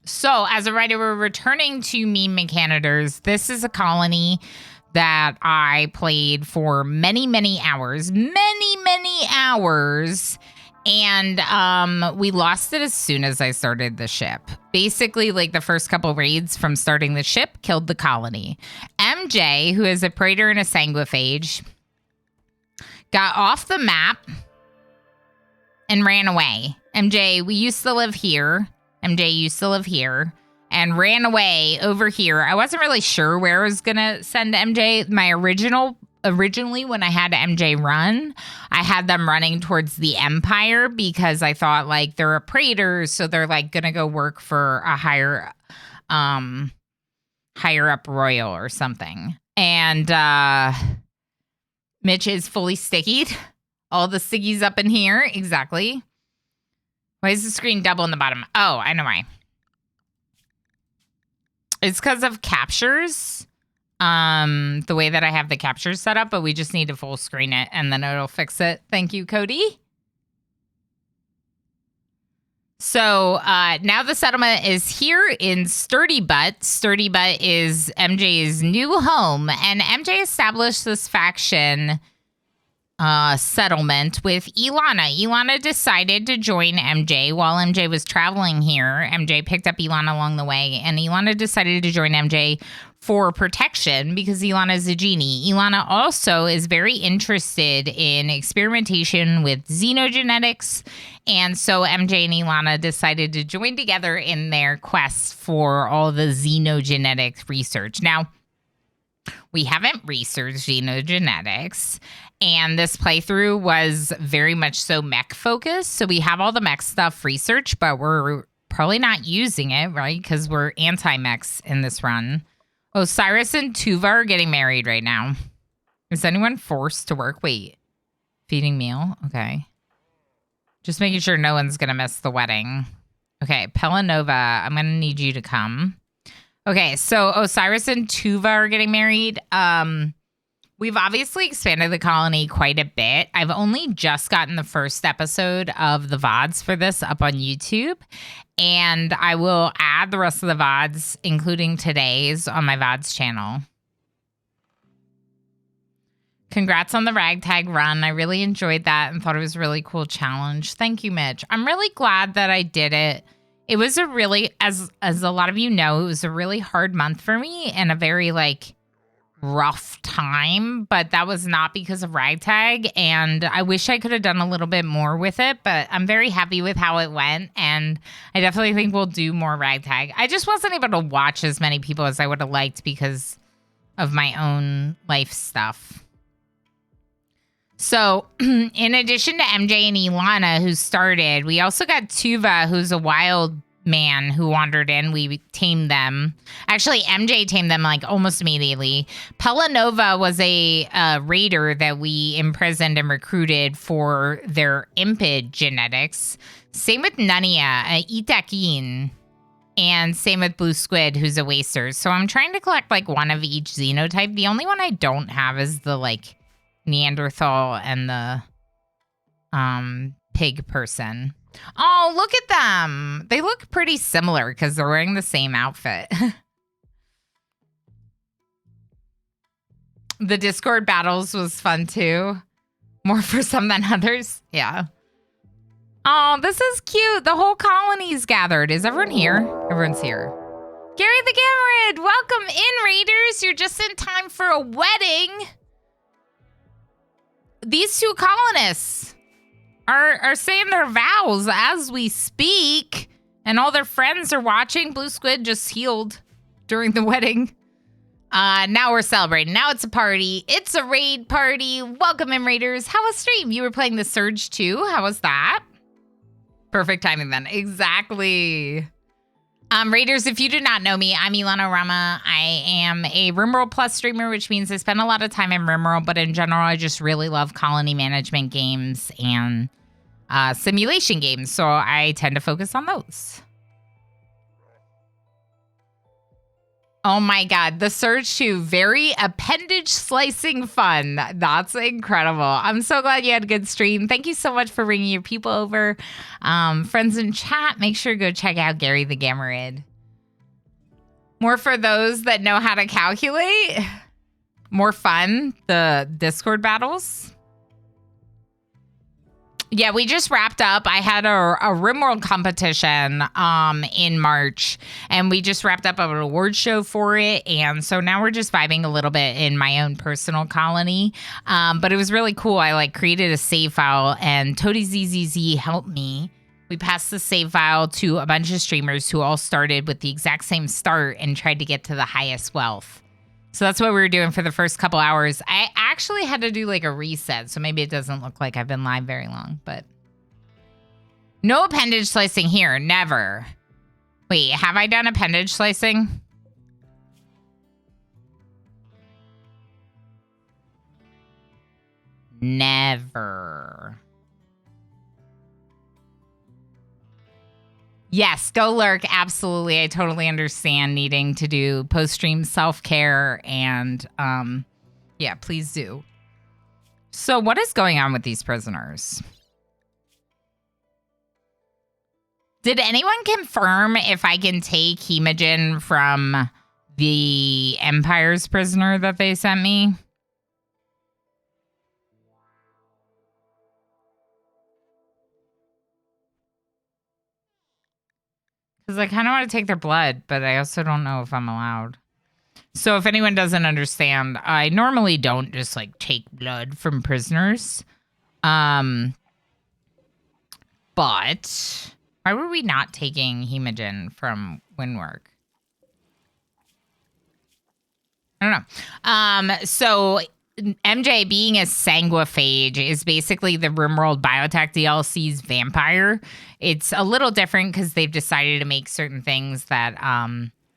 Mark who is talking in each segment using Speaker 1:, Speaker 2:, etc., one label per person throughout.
Speaker 1: So, as a writer, we're returning to Mechanitors. This is a colony that I played for many, many hours. And we lost it as soon as I started the ship. Basically, like the first couple raids from starting the ship killed the colony. MJ, who is a praetor and a sanguiphage, got off the map and ran away. MJ used to live here, and ran away over here. I wasn't really sure where I was going to send MJ. Originally, when I had MJ run, I had them running towards the Empire because I thought, like, they're a praetor, so they're, like, going to go work for a higher up royal or something. And Mitch is fully stickied. All the stickies up in here. Exactly. Why is the screen double in the bottom? Oh, I know why. It's because of captures. The way that I have the captures set up, but we just need to full screen it and then it'll fix it. Thank you, Cody. So now the settlement is here in Sturdy Butt. Sturdy Butt is MJ's new home, and MJ established this faction settlement with Ilana. Ilana decided to join MJ while MJ was traveling here. MJ picked up Ilana along the way, and Ilana decided to join MJ for protection because Ilana is a genie. Ilana also is very interested in experimentation with xenogenetics, and so MJ and Ilana decided to join together in their quest for all the xenogenetic research. Now, we haven't researched xenogenetics, and this playthrough was very much so mech focused. So we have all the mech stuff researched, but we're probably not using it, right? Because we're anti-mechs in this run. Osiris and Tuva are getting married right now. Is anyone forced to work? Wait. Feeding meal? Okay. Just making sure no one's going to miss the wedding. Okay. Pelanova, I'm going to need you to come. Okay, so Osiris and Tuva are getting married. We've obviously expanded the colony quite a bit. I've only just gotten the first episode of the VODs for this up on YouTube, and I will add the rest of the VODs, including today's, on my VODs channel. Congrats on the ragtag run. I really enjoyed that and thought it was a really cool challenge. Thank you, Mitch. I'm really glad that I did it. It was a really, as a lot of you know, it was a really hard month for me and a very, like, rough time, but that was not because of ragtag, and I wish I could have done a little bit more with it, but I'm very happy with how it went, and I definitely think we'll do more ragtag. I just wasn't able to watch as many people as I would have liked because of my own life stuff. So, in addition to MJ and Ilana, who started, we also got Tuva, who's a wild man who wandered in. We tamed them. Actually, MJ tamed them, like, almost immediately. Pelanova was a raider that we imprisoned and recruited for their impid genetics. Same with Nunia, Itakin. And same with Blue Squid, who's a waster. So I'm trying to collect, like, one of each xenotype. The only one I don't have is the, like, Neanderthal and the pig person. Oh, look at them. They look pretty similar because they're wearing the same outfit. The Discord battles was fun too. More for some than others. Yeah. Oh, this is cute. The whole colony's gathered. Is everyone here? Everyone's here. Gary the Gamerid, welcome in, Raiders. You're just in time for a wedding. These two colonists are saying their vows as we speak, and all their friends are watching. Blue Squid just healed during the wedding. Now we're celebrating. Now it's a party. It's a raid party. Welcome in, Raiders. How was stream? You were playing the Surge too. How was that? Perfect timing then. Exactly. Raiders, if you do not know me, I'm Ilana Rama. I am a RimWorld Plus streamer, which means I spend a lot of time in RimWorld, but in general, I just really love colony management games and simulation games, so I tend to focus on those. Oh my God, the Surge 2, very appendage slicing fun. That's incredible. I'm so glad you had a good stream. Thank you so much for bringing your people over. Friends in chat, make sure to go check out Gary the Gamerid. More for those that know how to calculate. More fun, the Discord battles. Yeah, we just wrapped up. I had a RimWorld competition in March, and we just wrapped up an award show for it. And so now we're just vibing a little bit in my own personal colony. But it was really cool. I created a save file, and Toady ZZZ helped me. We passed the save file to a bunch of streamers who all started with the exact same start and tried to get to the highest wealth. So that's what we were doing for the first couple hours. I actually had to do a reset, so maybe it doesn't look like I've been live very long, but no appendage slicing here. Never. Wait, have I done appendage slicing? Never. Yes, go lurk. Absolutely. I totally understand needing to do post-stream self-care and yeah, please do. So what is going on with these prisoners? Did anyone confirm if I can take hemogen from the Empire's prisoner that they sent me? Because I kind of want to take their blood, but I also don't know if I'm allowed. So if anyone doesn't understand, I normally don't just take blood from prisoners. But why were we not taking hemogen from Windwork? I don't know. So MJ being a sanguiphage is basically the RimWorld Biotech DLC's vampire. It's a little different because they've decided to make certain things that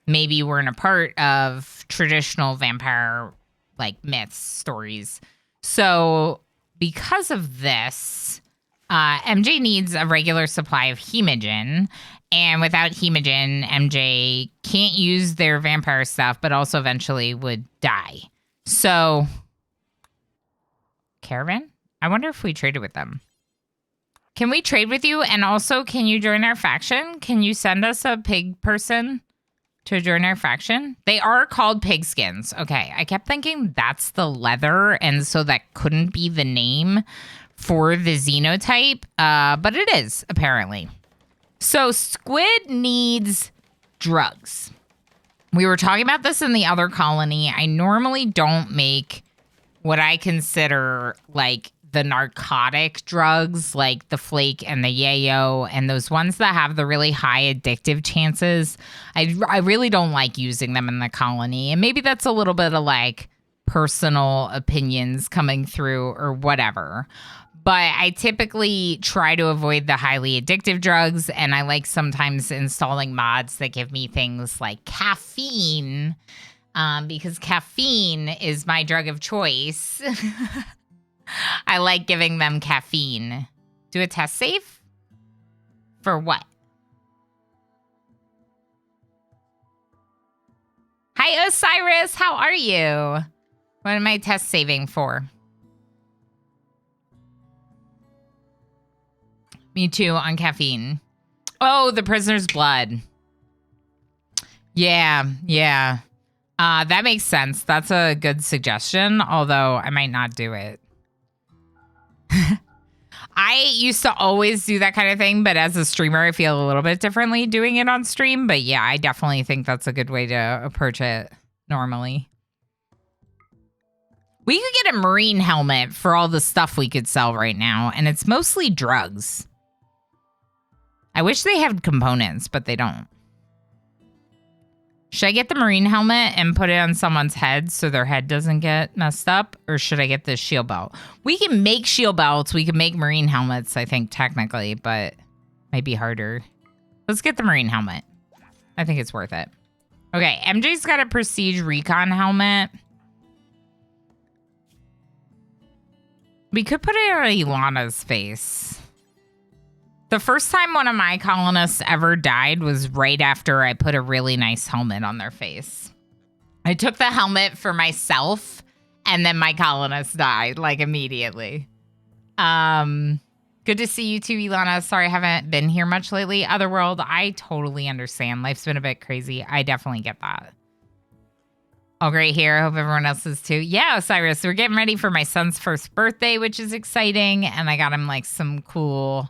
Speaker 1: maybe weren't a part of traditional vampire myths, stories. So because of this, MJ needs a regular supply of hemogen. And without hemogen, MJ can't use their vampire stuff, but also eventually would die. So Caravan? I wonder if we traded with them. Can we trade with you? And also, can you join our faction? Can you send us a pig person to join our faction? They are called pigskins. Okay, I kept thinking that's the leather, and so that couldn't be the name for the xenotype, but it is, apparently. So squid needs drugs. We were talking about this in the other colony. I normally don't make what I consider the narcotic drugs, like the flake and the yayo, and those ones that have the really high addictive chances. I really don't like using them in the colony. And maybe that's a little bit of personal opinions coming through or whatever. But I typically try to avoid the highly addictive drugs, and I like sometimes installing mods that give me things like caffeine, because caffeine is my drug of choice. I like giving them caffeine. Do a test save? For what? Hi, Osiris. How are you? What am I test saving for? Me too, on caffeine. Oh, the prisoner's blood. Yeah. That makes sense. That's a good suggestion, although I might not do it. I used to always do that kind of thing, but as a streamer, I feel a little bit differently doing it on stream. But yeah, I definitely think that's a good way to approach it normally. We could get a marine helmet for all the stuff we could sell right now, and it's mostly drugs. I wish they had components, but they don't. Should I get the marine helmet and put it on someone's head so their head doesn't get messed up? Or should I get the shield belt? We can make shield belts. We can make marine helmets, I think, technically, but might be harder. Let's get the marine helmet. I think it's worth it. Okay, MJ's got a Prestige Recon helmet. We could put it on Ilana's face. The first time one of my colonists ever died was right after I put a really nice helmet on their face. I took the helmet for myself, and then my colonist died, immediately. Good to see you too, Ilana. Sorry I haven't been here much lately. Otherworld, I totally understand. Life's been a bit crazy. I definitely get that. All great here. I hope everyone else is too. Yeah, Osiris, we're getting ready for my son's first birthday, which is exciting. And I got him like some cool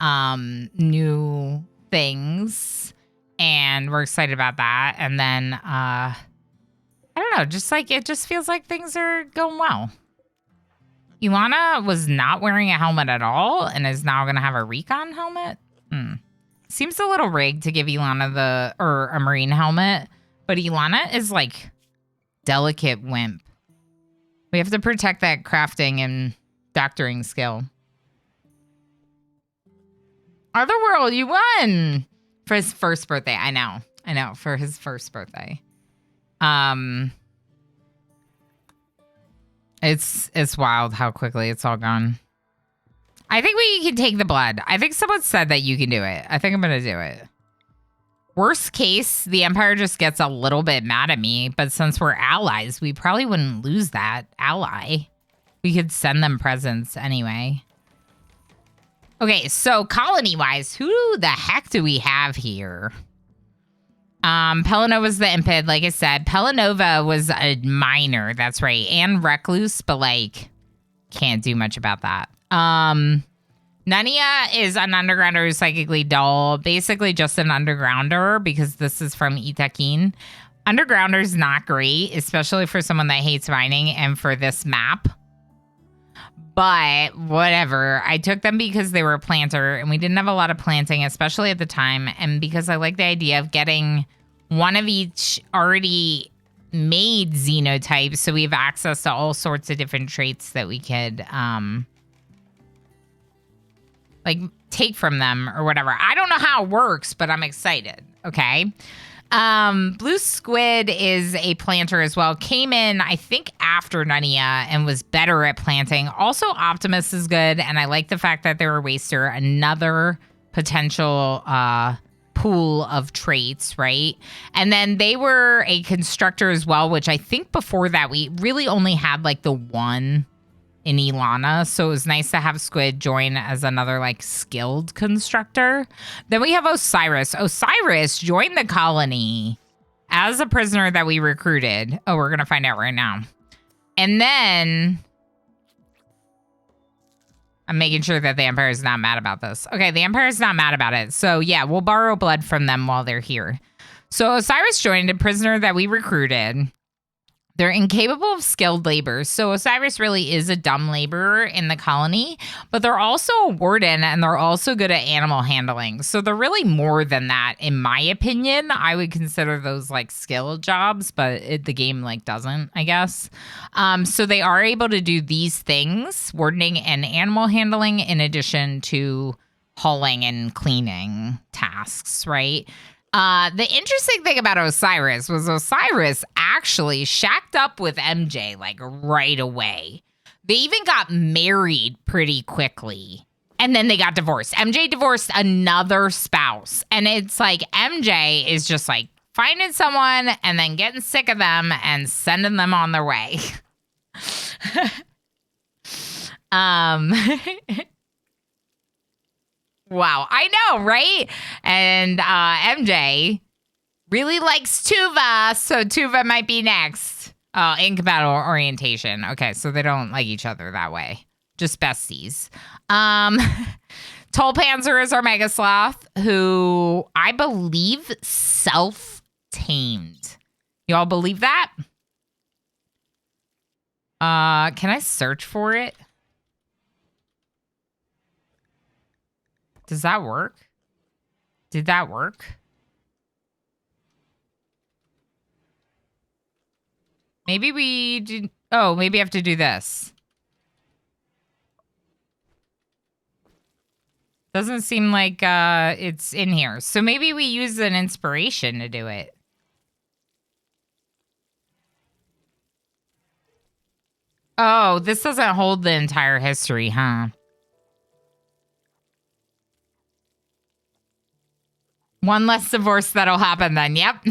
Speaker 1: new things. And we're excited about that. And then, I don't know, just like it just feels like things are going well. Ilana was not wearing a helmet at all and is now going to have a recon helmet. Seems a little rigged to give Ilana a marine helmet, but Ilana is like delicate wimp. We have to protect that crafting and doctoring skill. Otherworld, you won for his first birthday. I know, for his first birthday. It's wild how quickly it's all gone. I think we can take the blood. I think someone said that you can do it. I think I'm going to do it. Worst case, the Empire just gets a little bit mad at me, but since we're allies, we probably wouldn't lose that ally. We could send them presents anyway. Okay, so colony-wise, who the heck do we have here? Pelanova's the Impid, like I said. Pelanova was a miner, that's right, and recluse, but like can't do much about that. Nania is an undergrounder who's psychically dull, basically just an undergrounder because this is from Itakin. Undergrounder's not great, especially for someone that hates mining and for this map. But whatever, I took them because they were a planter and we didn't have a lot of planting, especially at the time. And because I like the idea of getting one of each already made xenotypes, so we have access to all sorts of different traits that we could like take from them or whatever. I don't know how it works, but I'm excited. Okay. Blue Squid is a planter as well. Came in, I think, after Nania and was better at planting. Also, Optimus is good, and I like the fact that they're a waster. Another potential pool of traits, right? And then they were a constructor as well, which I think before that we really only had like the one in Ilana, so it was nice to have Squid join as another like skilled constructor. Then we have Osiris. Osiris joined the colony as a prisoner that we recruited. Oh, we're gonna find out right now. And then I'm making sure that the Empire is not mad about this. Okay, the Empire is not mad about it. So yeah, we'll borrow blood from them while they're here. So Osiris joined a prisoner that we recruited. They're incapable of skilled labor, so Osiris really is a dumb laborer in the colony, but they're also a warden and they're also good at animal handling. So they're really more than that, in my opinion. I would consider those like skilled jobs, but the game like doesn't, I guess. So they are able to do these things, wardening and animal handling, in addition to hauling and cleaning tasks, right? The interesting thing about Osiris was Osiris actually shacked up with MJ like right away. They even got married pretty quickly. And then they got divorced. MJ divorced another spouse. And it's like MJ is just like finding someone and then getting sick of them and sending them on their way. Wow, I know, right? And MJ really likes Tuva, so Tuva might be next. Oh, incompatible orientation. Okay, so they don't like each other that way. Just besties. Tolpanzer is our Mega Sloth, who I believe self-tamed. You all believe that? Can I search for it? Does that work? Did that work? Maybe we did. Oh, maybe I have to do this. Doesn't seem like it's in here. So maybe we use an inspiration to do it. Oh, this doesn't hold the entire history, huh? One less divorce that'll happen then. Yep.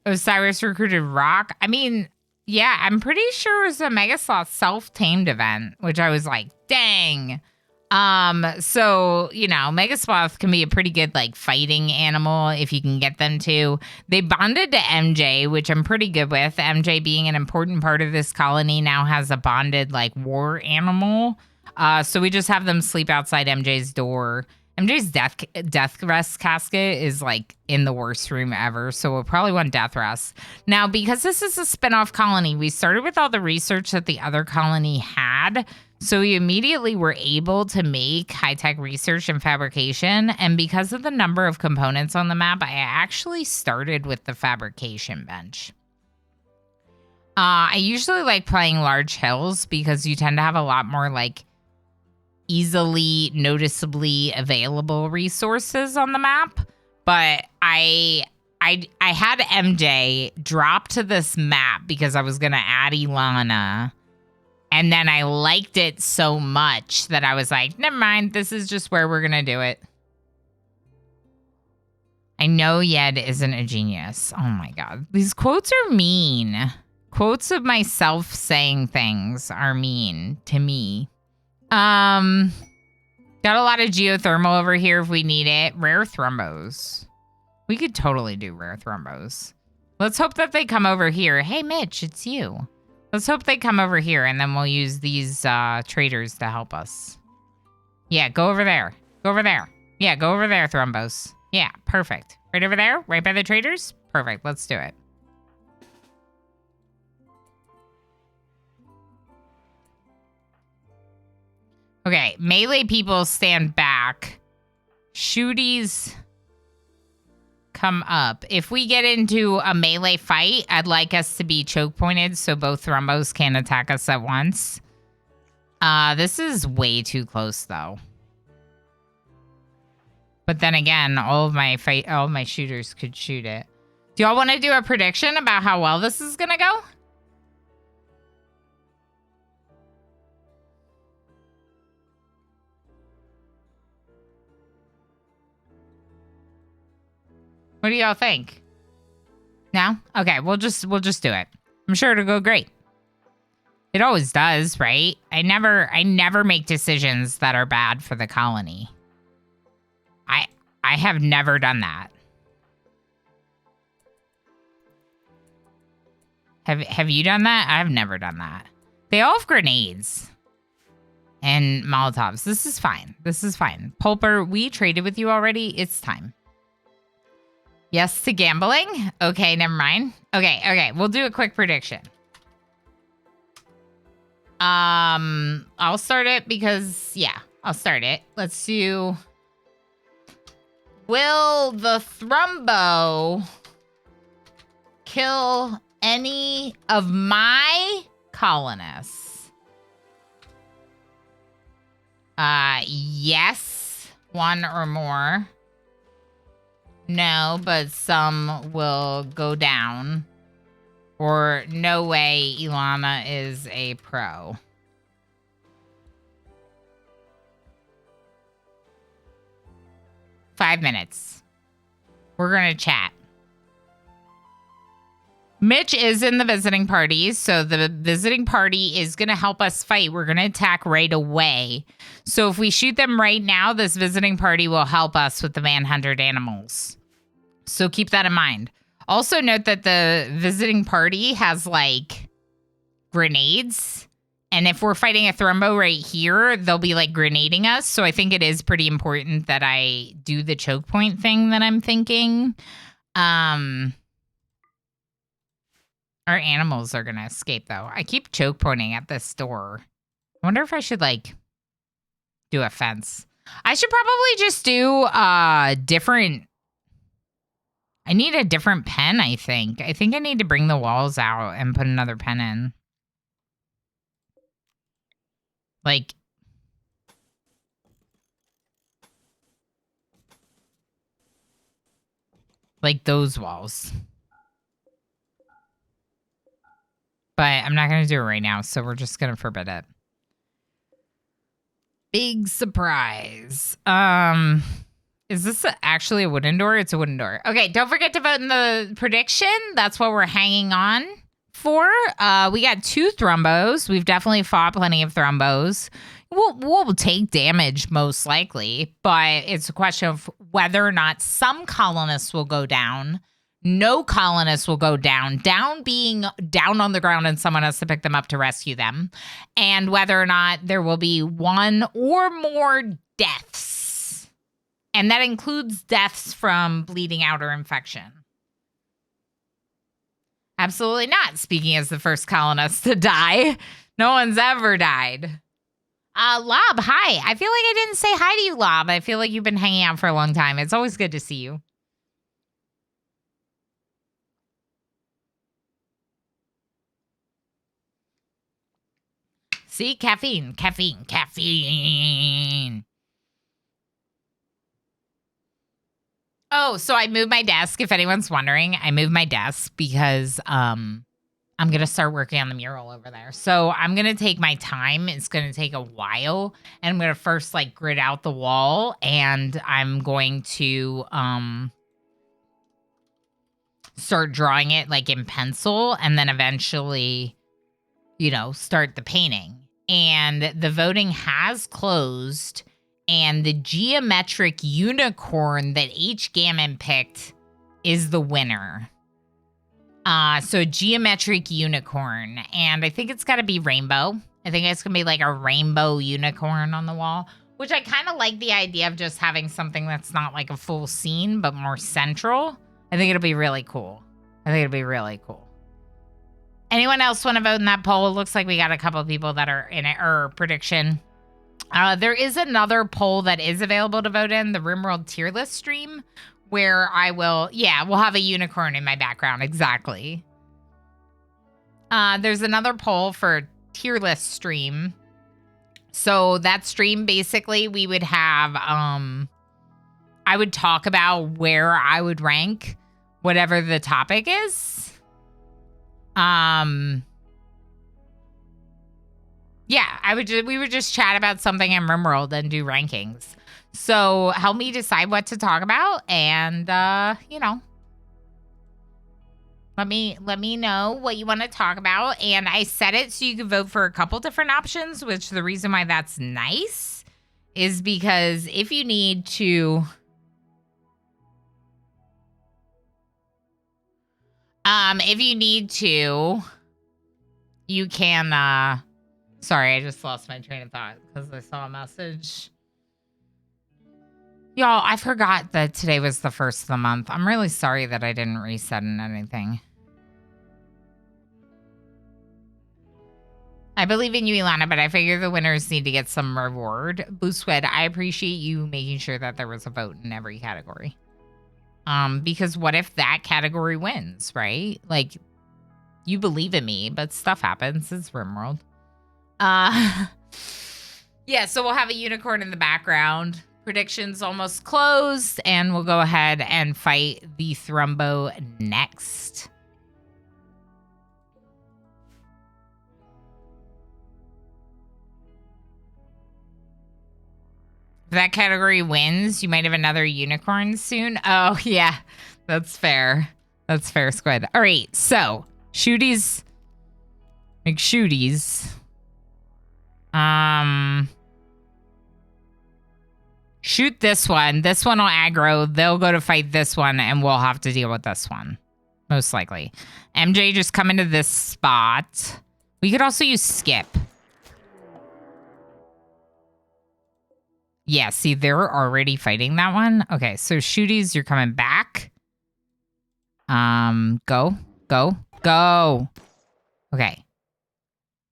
Speaker 1: Osiris recruited Rock. I mean, Yeah, I'm pretty sure it was a Mega Sloth self-tamed event, which I was like, dang. So, Mega Sloth can be a pretty good, like, fighting animal if you can get them to. They bonded to MJ, which I'm pretty good with. MJ being an important part of this colony now has a bonded, like, war animal. So we just have them sleep outside MJ's door. MJ's death rest casket is like in the worst room ever, so we'll probably want death rest. Now, because this is a spinoff colony, we started with all the research that the other colony had, so we immediately were able to make high-tech research and fabrication, and because of the number of components on the map, I actually started with the fabrication bench. I usually like playing large hills because you tend to have a lot more like easily noticeably available resources on the map, but I had MJ drop to this map because I was gonna add Ilana, and then I liked it so much that I was like, never mind, this is just where we're gonna do it. I know Yed isn't a genius. Oh my god, these quotes are mean. Quotes of myself saying things are mean to me. Got a lot of geothermal over here if we need it. Rare thrombos. We could totally do rare thrombos. Let's hope that they come over here. Hey, Mitch, it's you. Let's hope they come over here, and then we'll use these traders to help us. Yeah, go over there. Go over there. Yeah, go over there, thrombos. Yeah, perfect. Right over there? Right by the traders? Perfect. Let's do it. Okay, melee people stand back. Shooties come up. If we get into a melee fight, I'd like us to be choke pointed so both thrombos can attack us at once. This is way too close though. But then again, all of my shooters could shoot it. Do y'all want to do a prediction about how well this is gonna go? What do y'all think? No? Okay, we'll just do it. I'm sure it'll go great. It always does, right? I never make decisions that are bad for the colony. I have never done that. Have you done that? I've never done that. They all have grenades and Molotovs. This is fine. This is fine. Pulper, we traded with you already. It's time. Yes to gambling? Okay, never mind. Okay. We'll do a quick prediction. I'll start it because, yeah, I'll start it. Let's do... Will the Thrumbo kill any of my colonists? Yes. One or more. No, but some will go down. Or no way Ilana is a pro. Five minutes. We're going to chat. Mitch is in the visiting parties, so the visiting party is going to help us fight. We're going to attack right away. So if we shoot them right now, this visiting party will help us with the manhunted animals. So keep that in mind. Also note that the visiting party has, like, grenades. And if we're fighting a Thrumbo right here, they'll be, like, grenading us. So I think it is pretty important that I do the choke point thing that I'm thinking. Our animals are going to escape, though. I keep choke pointing at this door. I wonder if I should, like, do a fence. I should probably just do different... I need a different pen, I think. I think I need to bring the walls out and put another pen in. Like those walls. But I'm not going to do it right now, so we're just going to forbid it. Big surprise. Is this actually a wooden door? It's a wooden door. Okay, don't forget to vote in the prediction. That's what we're hanging on for. We got 2 thrombos. We've definitely fought plenty of thrombos. We'll take damage most likely, but it's a question of whether or not some colonists will go down. No colonists will go down. Down being down on the ground and someone has to pick them up to rescue them. And whether or not there will be 1 or more deaths. And that includes deaths from bleeding out or infection. Absolutely not. Speaking as the first colonist to die. No one's ever died. Lob, hi. I feel like I didn't say hi to you, Lob. I feel like you've been hanging out for a long time. It's always good to see you. See? Caffeine. Oh, so I moved my desk. If anyone's wondering, I moved my desk because I'm going to start working on the mural over there. So I'm going to take my time. It's going to take a while. And I'm going to first like grid out the wall. And I'm going to start drawing it like in pencil. And then eventually, you know, start the painting. And the voting has closed. And the geometric unicorn that H. Gammon picked is the winner. So a geometric unicorn. And I think it's got to be rainbow. I think it's going to be like a rainbow unicorn on the wall. Which I kind of like the idea of just having something that's not like a full scene, but more central. I think it'll be really cool. Anyone else want to vote in that poll? It looks like we got a couple of people that are in it, or prediction. There is another poll that is available to vote in, the RimWorld tier list stream, where we'll have a unicorn in my background. Exactly. There's another poll for tier list stream. So that stream, basically, we would have, I would talk about where I would rank whatever the topic is. We would just chat about something in RimWorld and do rankings. So help me decide what to talk about, and let me know what you want to talk about. And I set it so you can vote for a couple different options, which the reason why that's nice is because if you need to you can sorry, I just lost my train of thought because I saw a message. Y'all, I forgot that today was the first of the month. I'm really sorry that I didn't reset anything. I believe in you, Ilana, but I figure the winners need to get some reward. Blue Squid, I appreciate you making sure that there was a vote in every category. Because what if that category wins, right? Like, you believe in me, but stuff happens. It's RimWorld. Yeah, so we'll have a unicorn in the background. Predictions almost closed, and we'll go ahead and fight the Thrumbo next. If that category wins, you might have another unicorn soon. Oh, yeah, that's fair. That's fair, Squid. All right, so shooties. McShooties. Shoot this one. This one will aggro. They'll go to fight this one, and we'll have to deal with this one. Most likely. MJ just come into this spot. We could also use skip. Yeah, see, they're already fighting that one. Okay, so shooties, you're coming back. Go. Okay.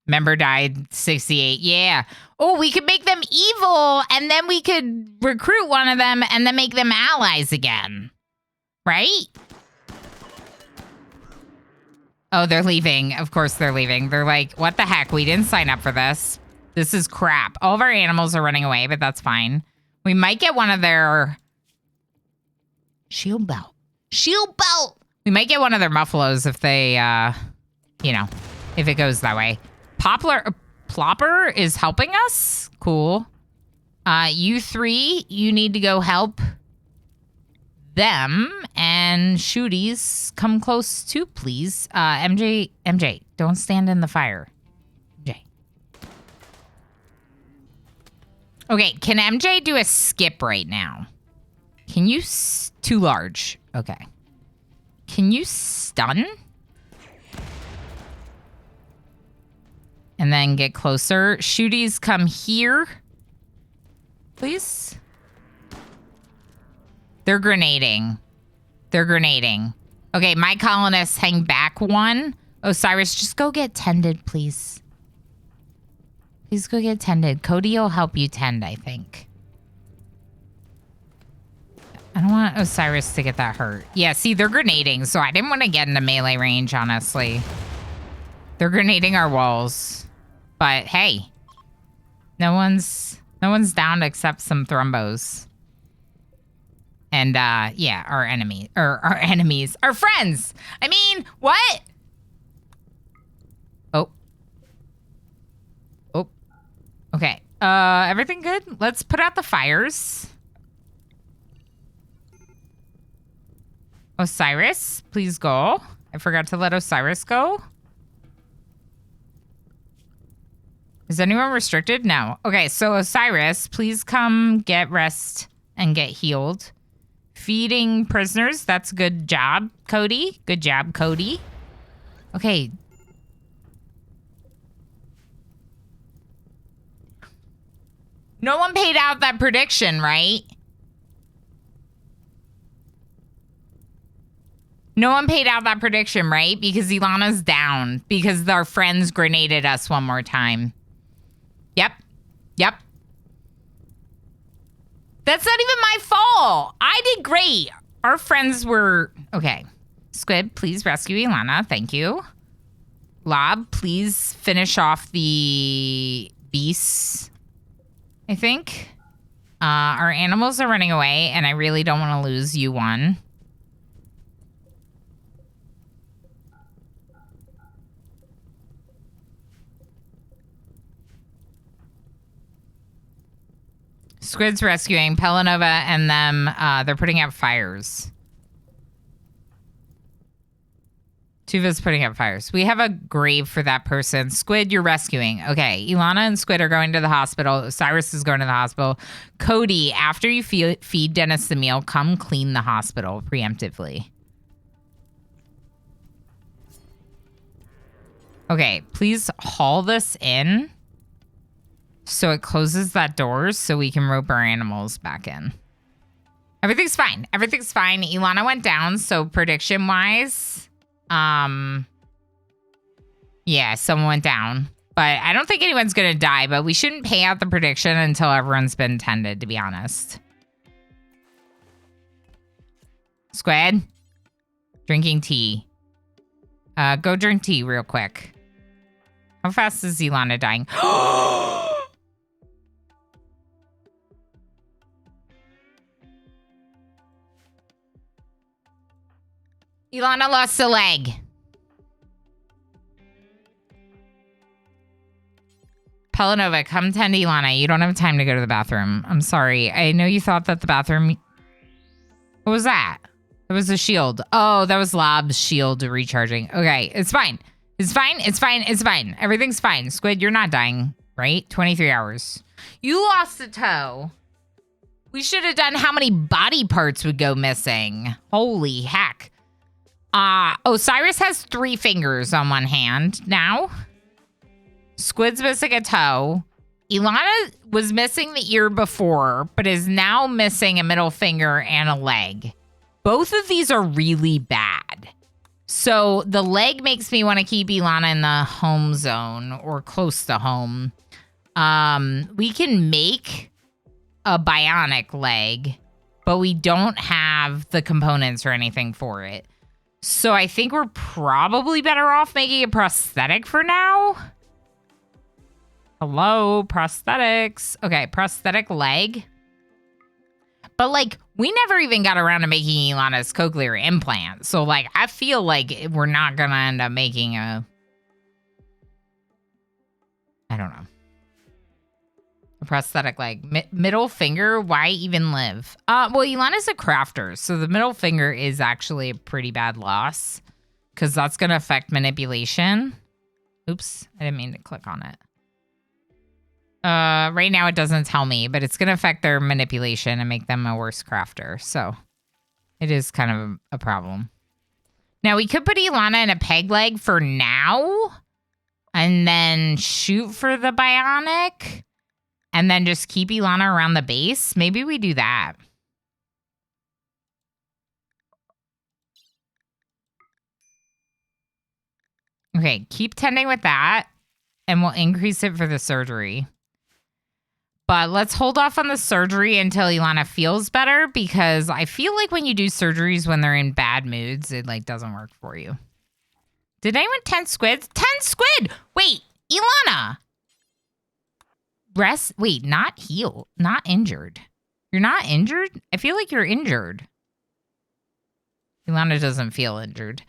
Speaker 1: Member died 68. Yeah. Oh, we could make them evil, and then we could recruit one of them and then make them allies again. Right? Oh, they're leaving. Of course they're leaving. They're like, what the heck? We didn't sign up for this. This is crap. All of our animals are running away, but that's fine. We might get one of their... Shield belt. We might get one of their muffalos if they, if it goes that way. Plopper is helping us. Cool. You three, you need to go help them. And Shooties, come close too, please. MJ, don't stand in the fire. MJ. Okay, can MJ do a skip right now? Can you... too large. Okay. Can you stun? And then get closer. Shooties, come here. Please. They're grenading. They're grenading. Okay, my colonists hang back one. Osiris, just go get tended, please. Please go get tended. Cody will help you tend, I think. I don't want Osiris to get that hurt. Yeah, see, they're grenading, so I didn't want to get into melee range, honestly. They're grenading our walls. But hey, no one's down to accept some thrombos. And yeah, our enemies, our friends. I mean, what? Oh. Okay. Everything good? Let's put out the fires. Osiris, please go. I forgot to let Osiris go. Is anyone restricted? No. Okay, so Osiris, please come get rest and get healed. Feeding prisoners, that's a good job, Cody. Good job, Cody. Okay. No one paid out that prediction, right? No one paid out that prediction, right? Because Ilana's down. Because our friends grenaded us one more time. Yep. That's not even my fault. I did great. Our friends were... Okay. Squid, please rescue Ilana. Thank you. Lob, please finish off the beasts, I think. Our animals are running away, and I really don't want to lose you one. Squid's rescuing Pelanova and them. They're putting out fires. Tuva's putting out fires. We have a grave for that person. Squid, you're rescuing. Okay, Ilana and Squid are going to the hospital. Cyrus is going to the hospital. Cody, after you feed Dennis the meal, come clean the hospital preemptively. Okay, please haul this in. So it closes that door so we can rope our animals back in. Everything's fine. Everything's fine. Ilana went down, so prediction-wise, yeah, someone went down. But I don't think anyone's going to die, but we shouldn't pay out the prediction until everyone's been tended, to be honest. Squid? Drinking tea. Go drink tea real quick. How fast is Ilana dying? Ilana lost a leg. Pelanova, come tend Ilana. You don't have time to go to the bathroom. I'm sorry. I know you thought that the bathroom... What was that? It was a shield. Oh, that was Lob's shield recharging. Okay, it's fine. It's fine. It's fine. It's fine. Everything's fine. Squid, you're not dying, right? 23 hours. You lost a toe. We should have done how many body parts would go missing. Holy heck. Osiris has 3 fingers on one hand now. Squid's missing a toe. Ilana was missing the ear before, but is now missing a middle finger and a leg. Both of these are really bad. So the leg makes me want to keep Ilana in the home zone or close to home. We can make a bionic leg, but we don't have the components or anything for it. So I think we're probably better off making a prosthetic for now. Hello, prosthetics. Okay, prosthetic leg. But, like, we never even got around to making Ilana's cochlear implant. So, like, I feel like we're not going to end up making a... I don't know. A prosthetic leg. Middle finger, why even live? Well, Ilana's a crafter, so the middle finger is actually a pretty bad loss because that's going to affect manipulation. Oops, I didn't mean to click on it. Right now it doesn't tell me, but it's going to affect their manipulation and make them a worse crafter. So it is kind of a problem. Now we could put Ilana in a peg leg for now and then shoot for the bionic and then just keep Ilana around the base. Maybe we do that. Okay, keep tending with that and we'll increase it for the surgery. But let's hold off on the surgery until Ilana feels better because I feel like when you do surgeries when they're in bad moods, it like doesn't work for you. Did anyone 10 squids? 10 squid! Wait, Ilana! Rest, wait, not healed, not injured. You're not injured? I feel like you're injured. Ilana doesn't feel injured.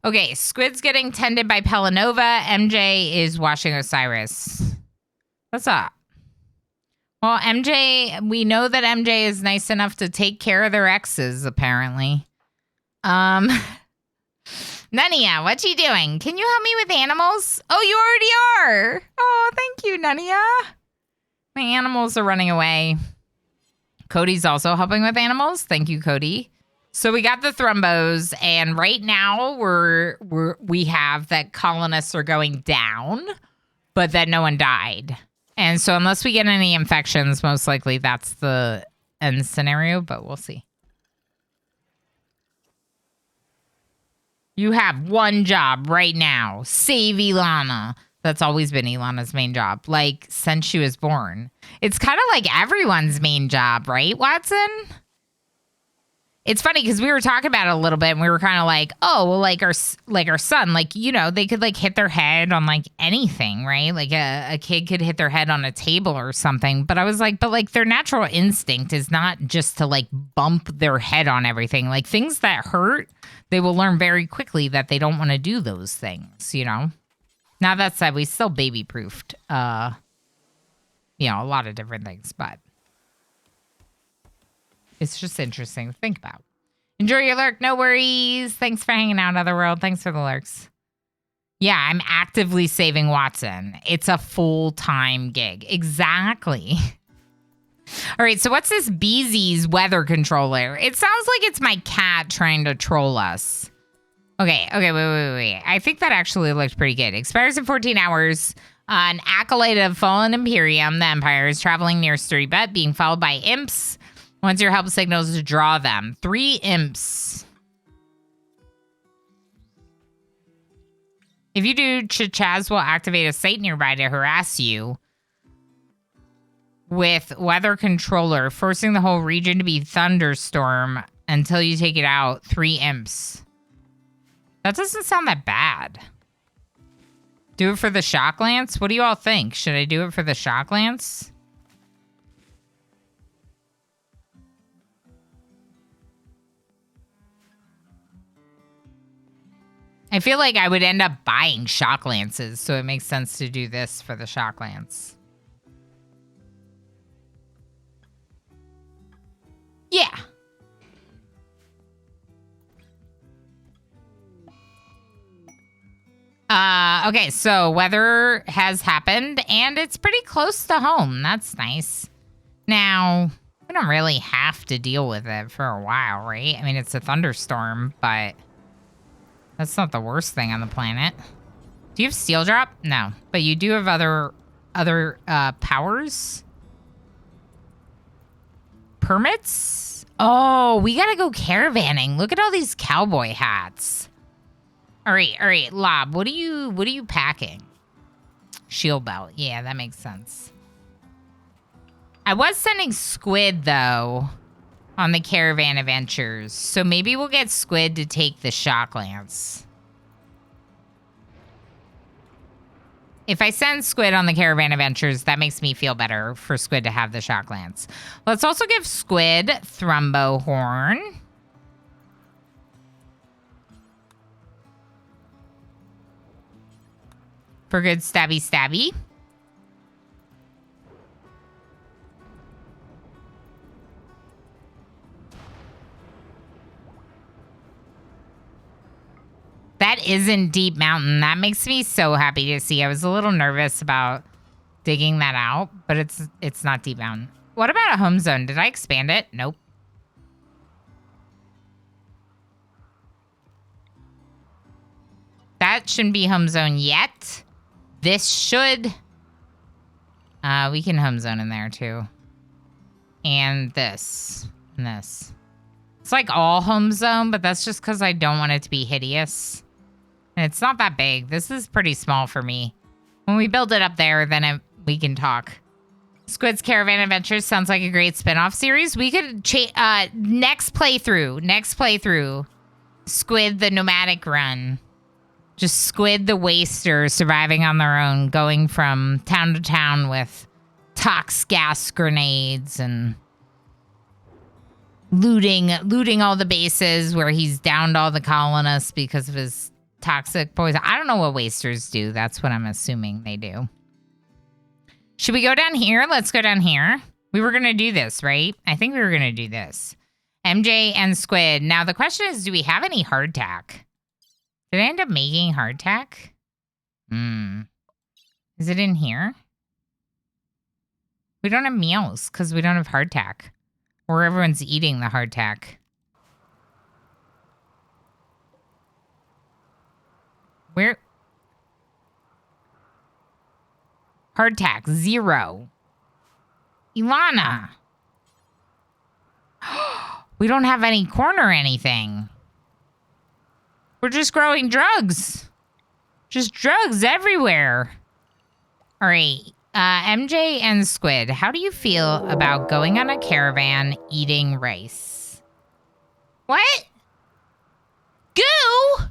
Speaker 1: Okay, Squid's getting tended by Pelanova. MJ is washing Osiris. What's up? Well, MJ, we know that MJ is nice enough to take care of their exes, apparently. Nania, what you doing? Can you help me with animals? Oh, you already are. Oh, thank you, Nania. My animals are running away. Cody's also helping with animals. Thank you, Cody. So we got the thrombos, and right now we have that colonists are going down, but that no one died. And so unless we get any infections, most likely that's the end scenario, but we'll see. You have one job right now. Save Ilana. That's always been Ilana's main job, like since she was born. It's kind of like everyone's main job, right, Watson? It's funny because we were talking about it a little bit and we were kind of like, oh, well, like our son, like, you know, they could like hit their head on like anything, right? Like a kid could hit their head on a table or something. But I was like, but like their natural instinct is not just to like bump their head on everything. Like things that hurt, they will learn very quickly that they don't want to do those things, you know? Now that said, we still baby proofed, you know, a lot of different things, but it's just interesting to think about. Enjoy your lurk. No worries. Thanks for hanging out, Otherworld. Thanks for the lurks. Yeah, I'm actively saving Watson. It's a full-time gig. Exactly. All right, so what's this Beezy's weather controller? It sounds like it's my cat trying to troll us. Okay, wait. I think that actually looked pretty good. Expires in 14 hours. An acolyte of fallen Imperium, the Empire, is traveling near Sturdy Butt, being followed by imps. Once your help signals to draw them. 3 imps. If you do, Chaz will activate a site nearby to harass you with weather controller, forcing the whole region to be thunderstorm until you take it out. 3 imps. That doesn't sound that bad. Do it for the shock lance? What do you all think? Should I do it for the shock lance? I feel like I would end up buying shock lances, so it makes sense to do this for the shock lance. Yeah. Okay, so weather has happened, and it's pretty close to home. That's nice. Now, we don't really have to deal with it for a while, right? I mean, it's a thunderstorm, but that's not the worst thing on the planet. Do you have steel drop? No, but you do have other powers? Permits? Oh, we gotta go caravanning. Look at all these cowboy hats. All right, Lob, what are you packing? Shield belt. Yeah, that makes sense. I was sending Squid, though, on the caravan adventures. So maybe we'll get Squid to take the shock lance. If I send Squid on the caravan adventures, that makes me feel better for Squid to have the shock lance. Let's also give Squid Thrumbo Horn. For good stabby. That isn't Deep Mountain. That makes me so happy to see. I was a little nervous about digging that out, but it's not Deep Mountain. What about a home zone? Did I expand it? Nope. That shouldn't be home zone yet. This should. We can home zone in there too. And this. And this. It's like all home zone, but that's just because I don't want it to be hideous. And it's not that big. This is pretty small for me. When we build it up there, then we can talk. Squid's Caravan Adventures sounds like a great spin-off series. We could next playthrough. Squid the Nomadic Run. Just Squid the Waster surviving on their own, going from town to town with tox gas grenades and looting all the bases where he's downed all the colonists because of his toxic poison. I don't know what wasters do. That's what I'm assuming they do. Should we go down here? Let's go down here. We were going to do this, right? I think we were going to do this. MJ and Squid. Now, the question is, do we have any hardtack? Did I end up making hardtack? Is it in here? We don't have meals because we don't have hardtack. Or everyone's eating the hardtack. Where? Hardtack, 0. Ilana. We don't have any corn or anything. We're just growing drugs. Just drugs everywhere. All right. MJ and Squid, how do you feel about going on a caravan eating rice? What? Goo?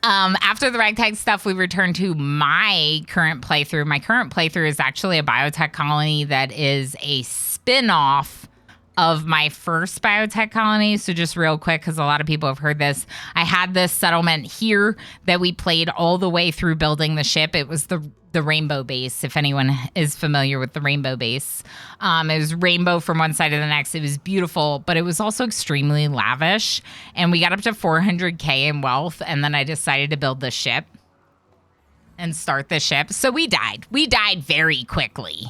Speaker 1: After the ragtag stuff, we returned to my current playthrough. My current playthrough is actually a biotech colony that is a spin-off of my first biotech colony. So just real quick, because a lot of people have heard this, I had this settlement here that we played all the way through building the ship. It was the rainbow base, if anyone is familiar with the rainbow base. It was rainbow from one side to the next. It was beautiful, but it was also extremely lavish. And we got up to 400K in wealth, and then I decided to build the ship and start the ship. So we died. We died very quickly.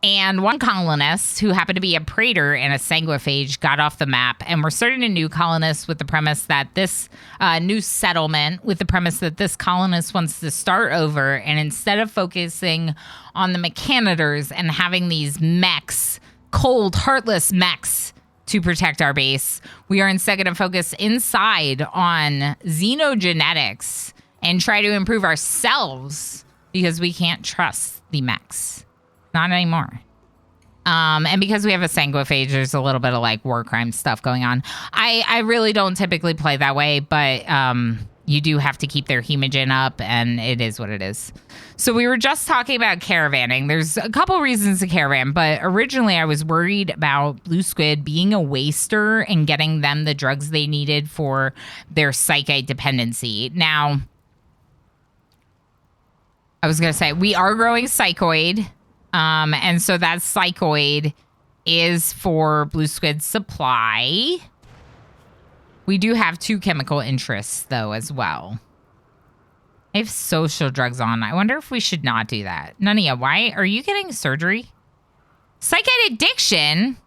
Speaker 1: And one colonist who happened to be a praetor and a sanguiphage got off the map. And we're starting a new colonist with the premise that this new settlement with the premise that this colonist wants to start over. And instead of focusing on the Mechanitors and having these mechs, cold, heartless mechs to protect our base, we are instead going to focus inside on xenogenetics and try to improve ourselves because we can't trust the mechs. Not anymore. And because we have a sanguiphage, there's a little bit of like war crime stuff going on. I really don't typically play that way, but you do have to keep their hemogen up, and it is what it is. So we were just talking about caravanning. There's a couple reasons to caravan, but originally I was worried about Blue Squid being a waster and getting them the drugs they needed for their psychite dependency. Now, I was going to say, we are growing psychoid, and so that psychoid is for Blue Squid's supply. We do have 2 chemical interests, though, as well. I have social drugs on. I wonder if we should not do that. Nania, why? Are you getting surgery? Psychite addiction?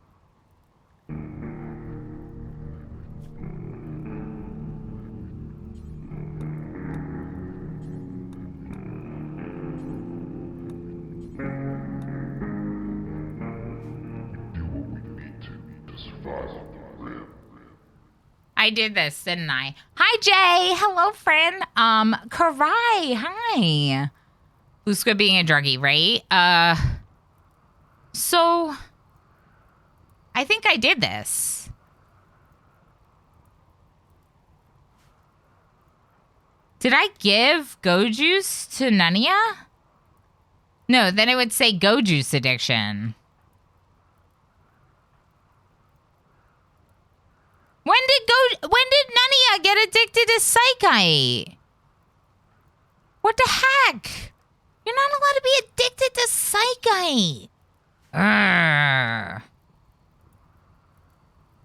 Speaker 1: I did this, didn't I? Hi, Jay. Hello, friend. Karai. Hi. Blue Squid being a druggie, right? So I think I did this. Did I give Go Juice to Nania? No, then it would say Go Juice addiction. When did Nania get addicted to psychite? What the heck? You're not allowed to be addicted to psychite.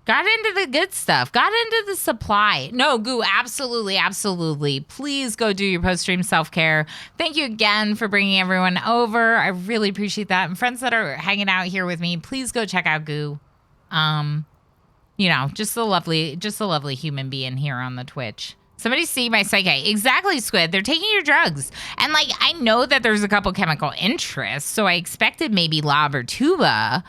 Speaker 1: Got into the good stuff. Got into the supply. No, Goo, absolutely, absolutely. Please go do your post-stream self-care. Thank you again for bringing everyone over. I really appreciate that. And friends that are hanging out here with me, please go check out Goo. Just a lovely human being here on the Twitch. Somebody see my psyche. Exactly, Squid. They're taking your drugs. And, I know that there's a couple chemical interests, so I expected maybe Lob or Tuba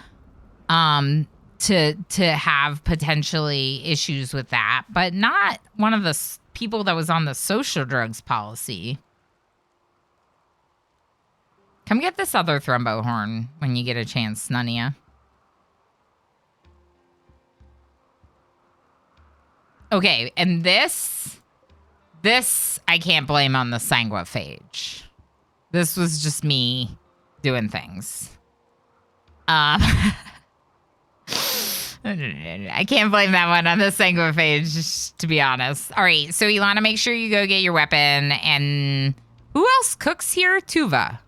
Speaker 1: to have potentially issues with that, but not one of the people that was on the social drugs policy. Come get this other thrombo horn when you get a chance, Nunia. Okay, and this I can't blame on the sanguiphage. This was just me doing things. I can't blame that one on the sanguiphage, to be honest. All right, so Ilana, make sure you go get your weapon. And who else cooks here? Tuva.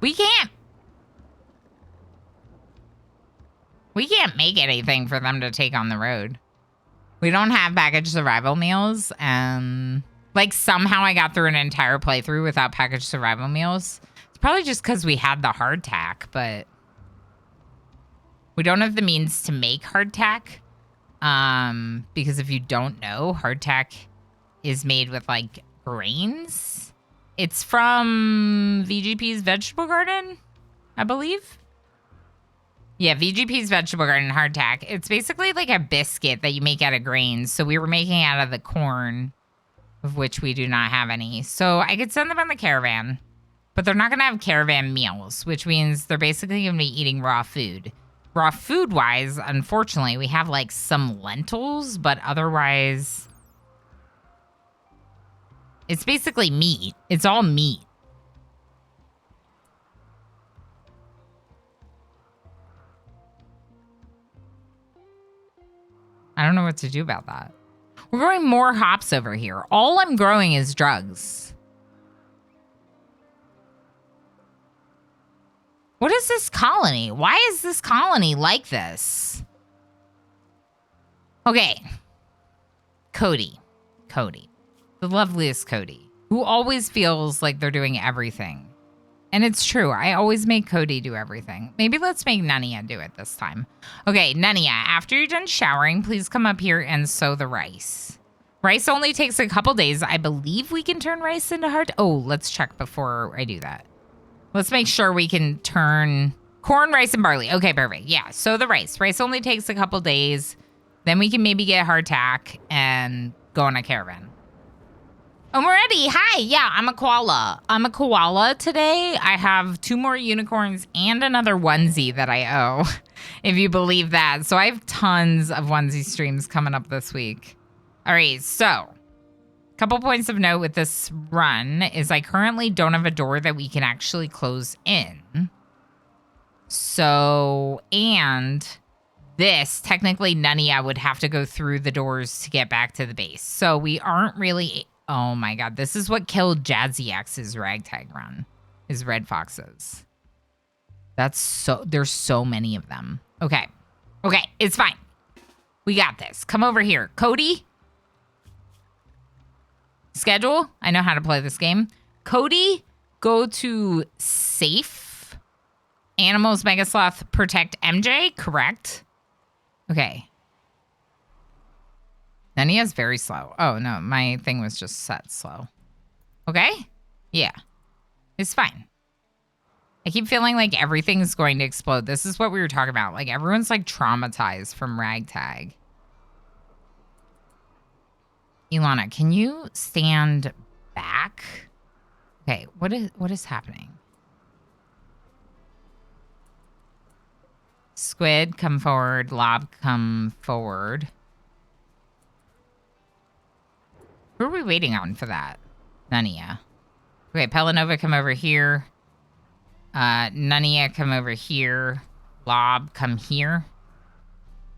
Speaker 1: We can't make anything for them to take on the road. We don't have packaged survival meals. And somehow I got through an entire playthrough without packaged survival meals. It's probably just because we had the hardtack, but we don't have the means to make hardtack. Because if you don't know, hardtack is made with grains. It's from VGP's Vegetable Garden, I believe. Yeah, VGP's Vegetable Garden hardtack. It's basically like a biscuit that you make out of grains. So we were making out of the corn, of which we do not have any. So I could send them on the caravan, but they're not going to have caravan meals, which means they're basically going to be eating raw food. Raw food-wise, unfortunately, we have some lentils, but otherwise, it's basically meat. It's all meat. I don't know what to do about that. We're growing more hops over here. All I'm growing is drugs. What is this colony? Why is this colony like this? Okay. Cody. The loveliest Cody, who always feels like they're doing everything. And it's true. I always make Cody do everything. Maybe let's make Nunia do it this time. Okay, Nunia, after you're done showering, please come up here and sow the rice. Rice only takes a couple days. I believe we can turn rice into hard. Oh, let's check before I do that. Let's make sure we can turn corn, rice, and barley. Okay, perfect. Yeah, sow the rice. Rice only takes a couple days. Then we can maybe get hardtack and go on a caravan. I'm ready. Hi. Yeah, I'm a koala today. I have 2 more unicorns and another onesie that I owe, if you believe that. So I have tons of onesie streams coming up this week. All right, so couple points of note with this run is I currently don't have a door that we can actually close in. So, and this, technically Nunia would have to go through the doors to get back to the base. So we aren't really... Oh my god, this is what killed Jazzy X's ragtag run, is red foxes. There's so many of them. Okay, it's fine. We got this. Come over here. Cody? Schedule? I know how to play this game. Cody, go to safe. Animals, Mega Sloth, protect MJ, correct? Okay. Nania's very slow. Oh, no, my thing was just set slow. Okay? Yeah. It's fine. I keep feeling like everything's going to explode. This is what we were talking about. Like, everyone's, traumatized from ragtag. Ilana, can you stand back? Okay, what is happening? Squid, come forward. Lob, come forward. Who are we waiting on for that? Nunia. Okay, Pelanova, come over here. Nunia, come over here. Lob, come here.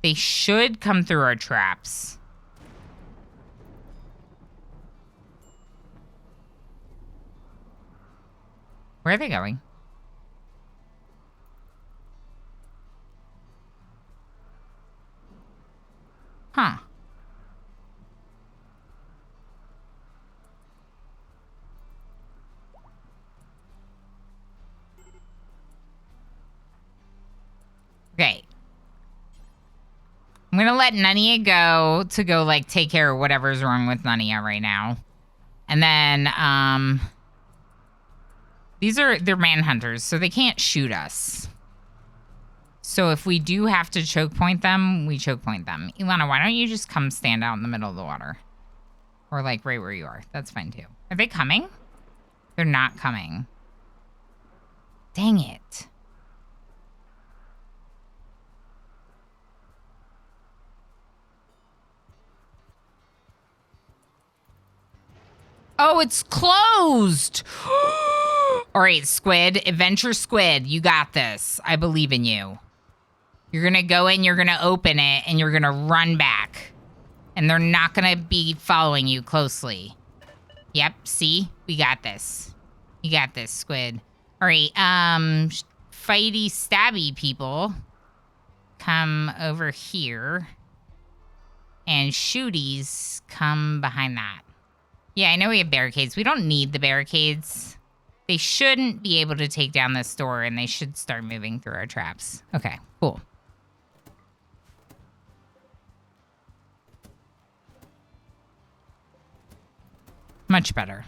Speaker 1: They should come through our traps. Where are they going? Huh. Okay. I'm gonna let Nunia go to go, like, take care of whatever's wrong with Nunia right now. And then, they're manhunters, so they can't shoot us. So if we do have to choke point them, we choke point them. Ilana, why don't you just come stand out in the middle of the water? Or, like, right where you are. That's fine, too. Are they coming? They're not coming. Dang it. Oh, it's closed. All right, Squid. Adventure Squid, you got this. I believe in you. You're going to go in, you're going to open it, and you're going to run back. And they're not going to be following you closely. Yep, see? We got this. You got this, Squid. All right, fighty, stabby people, come over here. And shooties, come behind that. Yeah, I know we have barricades. We don't need the barricades. They shouldn't be able to take down this door, and they should start moving through our traps. Okay, cool. Much better.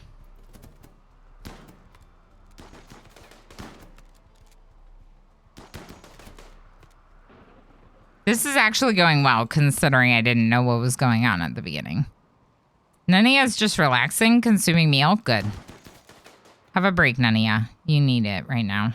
Speaker 1: This is actually going well, considering I didn't know what was going on at the beginning. Nania's just relaxing, consuming meal. Good. Have a break, Nania. You need it right now.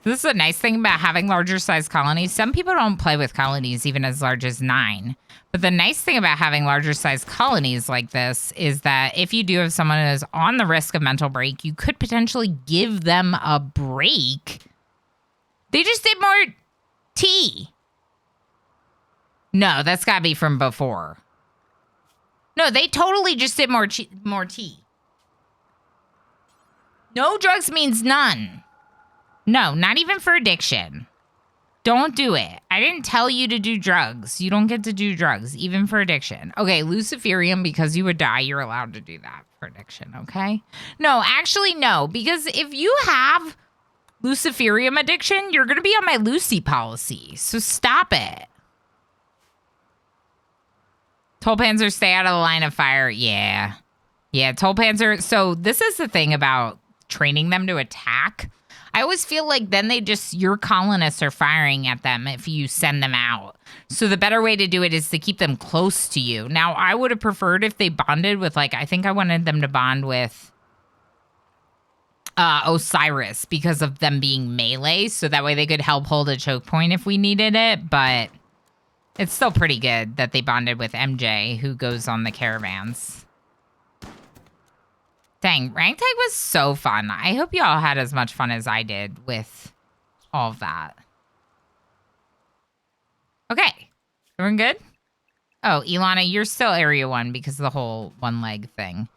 Speaker 1: This is a nice thing about having larger size colonies. Some people don't play with colonies even as large as 9. But the nice thing about having larger size colonies like this is that if you do have someone who is on the risk of mental break, you could potentially give them a break. They just did more tea. No, that's got to be from before. No, they totally just did more tea. No drugs means none. No, not even for addiction. Don't do it. I didn't tell you to do drugs. You don't get to do drugs, even for addiction. Okay, Luciferium, because you would die, you're allowed to do that for addiction, okay? No, actually, no, because if you have Luciferium addiction, you're going to be on my Lucy policy, so stop it. Tulpanzer, stay out of the line of fire. Yeah. Yeah, Tulpanzer. So this is the thing about training them to attack. I always feel like then your colonists are firing at them if you send them out. So the better way to do it is to keep them close to you. Now, I would have preferred if they bonded with, like, I think I wanted them to bond with Osiris because of them being melee. So that way they could help hold a choke point if we needed it. But it's still pretty good that they bonded with MJ, who goes on the caravans. Dang, rank tag was so fun. I hope you all had as much fun as I did with all of that. Okay, everyone good? Oh, Ilana, you're still area 1 because of the whole one leg thing.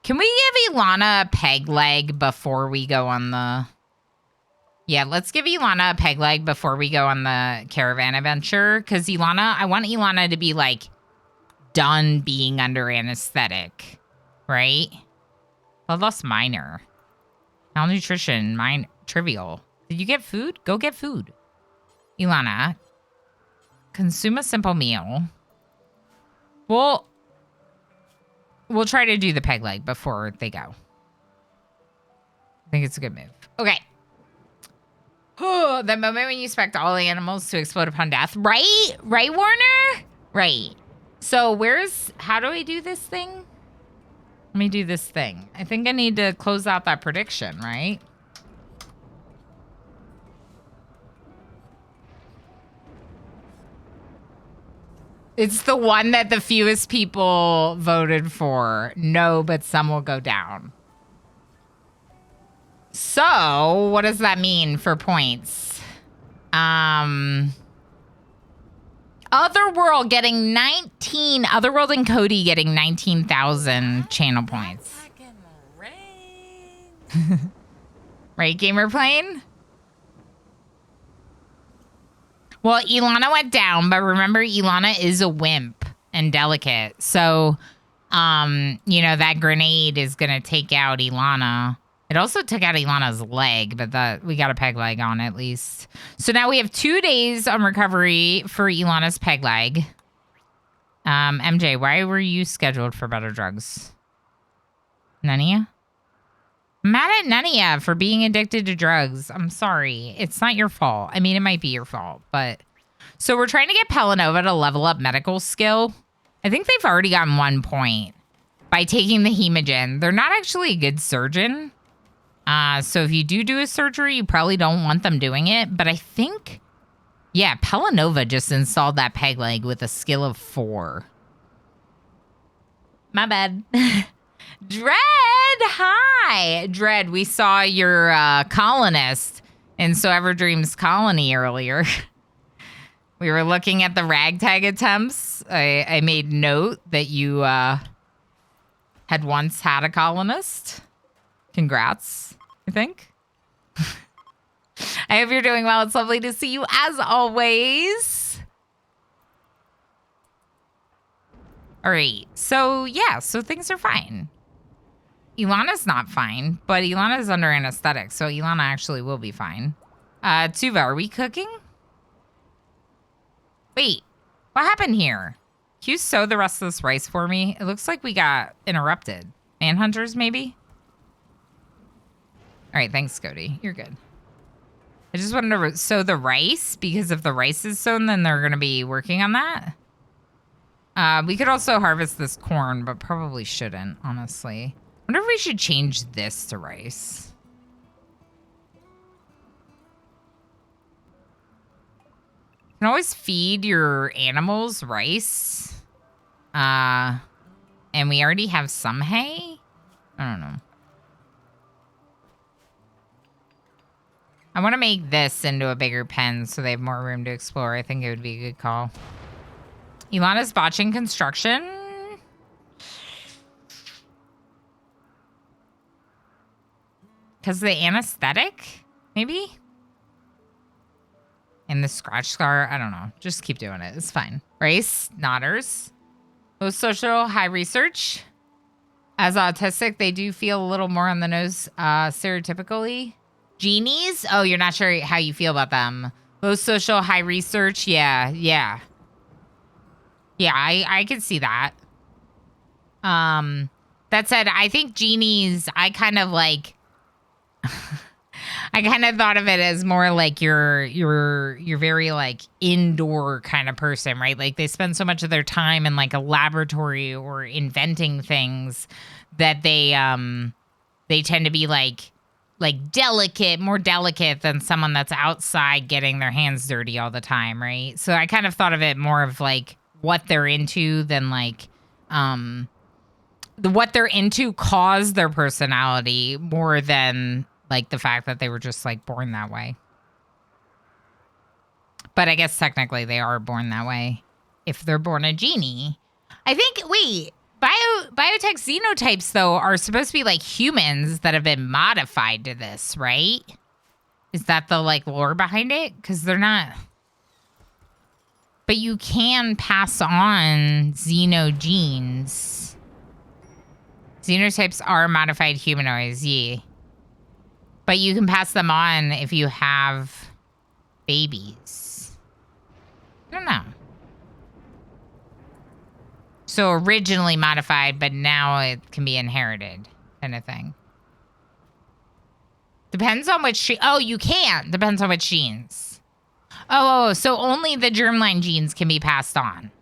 Speaker 1: Can we give Ilana a peg leg before we go on the... Yeah, let's give Ilana a peg leg before we go on the caravan adventure. Because I want Ilana to be, like, done being under anesthetic. Right? Bloodlust minor. Malnutrition, trivial. Did you get food? Go get food. Ilana, consume a simple meal. We'll try to do the peg leg before they go. I think it's a good move. Okay. The moment when you expect all the animals to explode upon death. Right? Right, Warner? Right. So how do I do this thing? Let me do this thing. I think I need to close out that prediction, right? It's the one that the fewest people voted for. No, but some will go down. So, what does that mean for points? Otherworld getting 19. Otherworld and Cody getting 19,000 channel points. Right, gamer plane? Well, Ilana went down, but remember, Ilana is a wimp and delicate. So, that grenade is going to take out Ilana. It also took out Ilana's leg, but we got a peg leg on at least. So now we have 2 days on recovery for Ilana's peg leg. MJ, why were you scheduled for better drugs? None of you? Mad at none of you for being addicted to drugs. I'm sorry. It's not your fault. I mean, it might be your fault, but... So we're trying to get Pelanova to level up medical skill. I think they've already gotten 1 point by taking the Hemogen. They're not actually a good surgeon. So if you do a surgery, you probably don't want them doing it. But I think, yeah, Pelanova just installed that peg leg with a skill of 4. My bad. Dread, hi. Dread, we saw your colonist in So Ever Dreams Colony earlier. We were looking at the ragtag attempts. I made note that you had once had a colonist. Congrats, I think. I hope you're doing well. It's lovely to see you as always. All right. So, yeah. So things are fine. Ilana's not fine, but Ilana's under anesthetic. So Ilana actually will be fine. Tuva, are we cooking? Wait. What happened here? Can you sew the rest of this rice for me? It looks like we got interrupted. Manhunters, maybe? All right, thanks, Cody. You're good. I just wanted to sew the rice, because if the rice is sewn, then they're going to be working on that. We could also harvest this corn, but probably shouldn't, honestly. I wonder if we should change this to rice. You can always feed your animals rice. And we already have some hay? I don't know. I want to make this into a bigger pen so they have more room to explore. I think it would be a good call. Ilana's botching construction. Because of the anesthetic, maybe? And the scratch scar, I don't know. Just keep doing it. It's fine. Race, nodders. Low social, high research. As autistic, they do feel a little more on the nose stereotypically. Genies? Oh, you're not sure how you feel about them. Low social, high research. Yeah. Yeah, I can see that. That said, I think genies, I kind of like... I kind of thought of it as more like you're very like indoor kind of person, right? Like they spend so much of their time in like a laboratory or inventing things that they tend to be like delicate, more delicate than someone that's outside getting their hands dirty all the time, right? So I kind of thought of it more of like what they're into than like what they're into caused their personality more than like the fact that they were just like born that way. But I guess technically they are born that way if they're born a genie. I think, wait, biotech xenotypes though are supposed to be like humans that have been modified to this, right? Is that the like lore behind it? Because they're not. But you can pass on XenoGenes. Xenotypes are modified humanoids, yeah. But you can pass them on if you have babies. I don't know. So originally modified, but now it can be inherited kind of thing. Depends on which... Oh, you can. Depends on which genes. Oh, so only the germline genes can be passed on.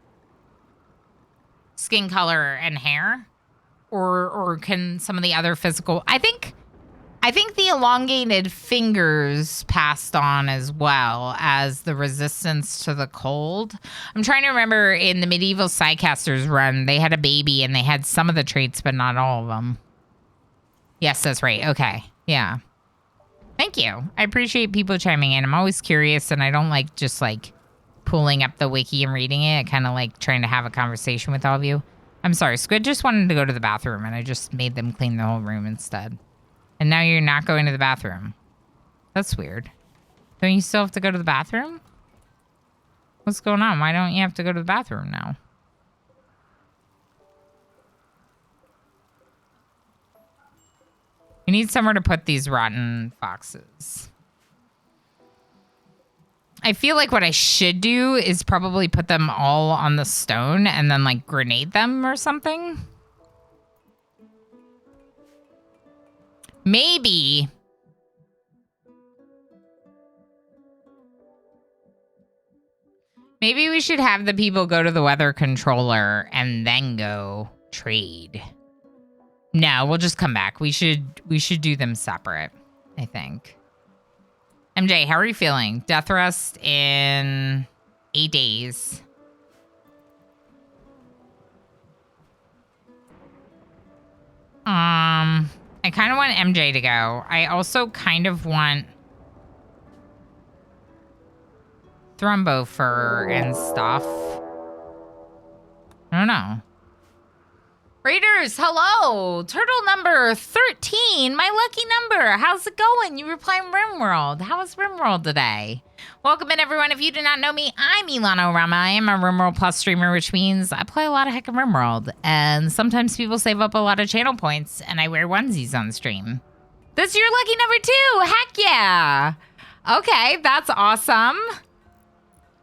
Speaker 1: Skin color and hair? Or can some of the other physical... I think the elongated fingers passed on as well as the resistance to the cold. I'm trying to remember in the medieval Psycasters run, they had a baby and they had some of the traits, but not all of them. Yes, that's right. Okay. Yeah. Thank you. I appreciate people chiming in. I'm always curious and I don't like just like pulling up the wiki and reading it. I kind of like trying to have a conversation with all of you. I'm sorry. Squid just wanted to go to the bathroom and I just made them clean the whole room instead. And now you're not going to the bathroom. That's weird. Don't you still have to go to the bathroom? What's going on? Why don't you have to go to the bathroom now? We need somewhere to put these rotten foxes. I feel like what I should do is probably put them all on the stone and then like grenade them or something. Maybe. Maybe we should have the people go to the weather controller and then go trade. No, we'll just come back. We should do them separate, I think. MJ, how are you feeling? Death rest in 8 days. I kind of want MJ to go. I also kind of want Thrumbo fur and stuff. I don't know. Raiders, hello! Turtle number 13, my lucky number. How's it going? You were playing RimWorld. How was RimWorld today? Welcome in, everyone. If you do not know me, I'm Ilana Rama. I am a RimWorld Plus streamer, which means I play a lot of heckin' RimWorld. And sometimes people save up a lot of channel points, and I wear onesies on stream. This is your lucky number 2. Heck yeah! Okay, that's awesome.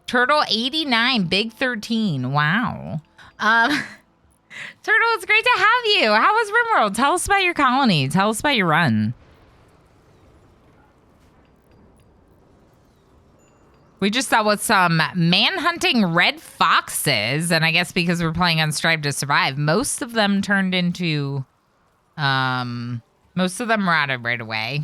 Speaker 1: Turtle 89, Big 13. Wow. Turtle, it's great to have you. How was RimWorld? Tell us about your colony. Tell us about your run. We just dealt with some man-hunting red foxes, and I guess because we're playing on Strive to Survive, most of them turned into, most of them rotted right away.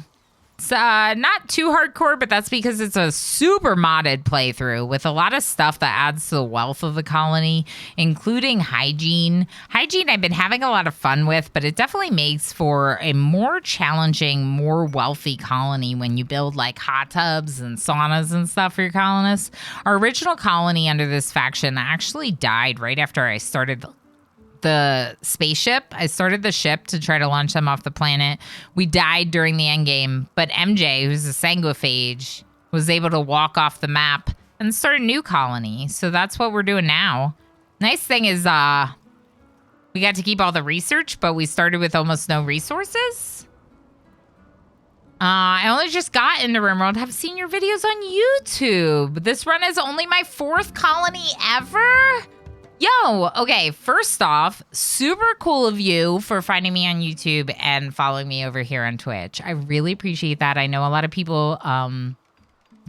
Speaker 1: It's not too hardcore, but that's because it's a super modded playthrough with a lot of stuff that adds to the wealth of the colony, including Hygiene. Hygiene I've been having a lot of fun with, but it definitely makes for a more challenging, more wealthy colony when you build like hot tubs and saunas and stuff for your colonists. Our original colony under this faction actually died right after I started the spaceship. I started the ship to try to launch them off the planet. We died during the end game, but MJ, who's a sanguiphage, was able to walk off the map and start a new colony. So that's what we're doing now. Nice thing is we got to keep all the research, but we started with almost no resources. I only just got into RimWorld. Have seen your videos on YouTube. This run is only my 4th colony ever. Yo, okay, first off, super cool of you for finding me on YouTube and following me over here on Twitch. I really appreciate that. I know a lot of people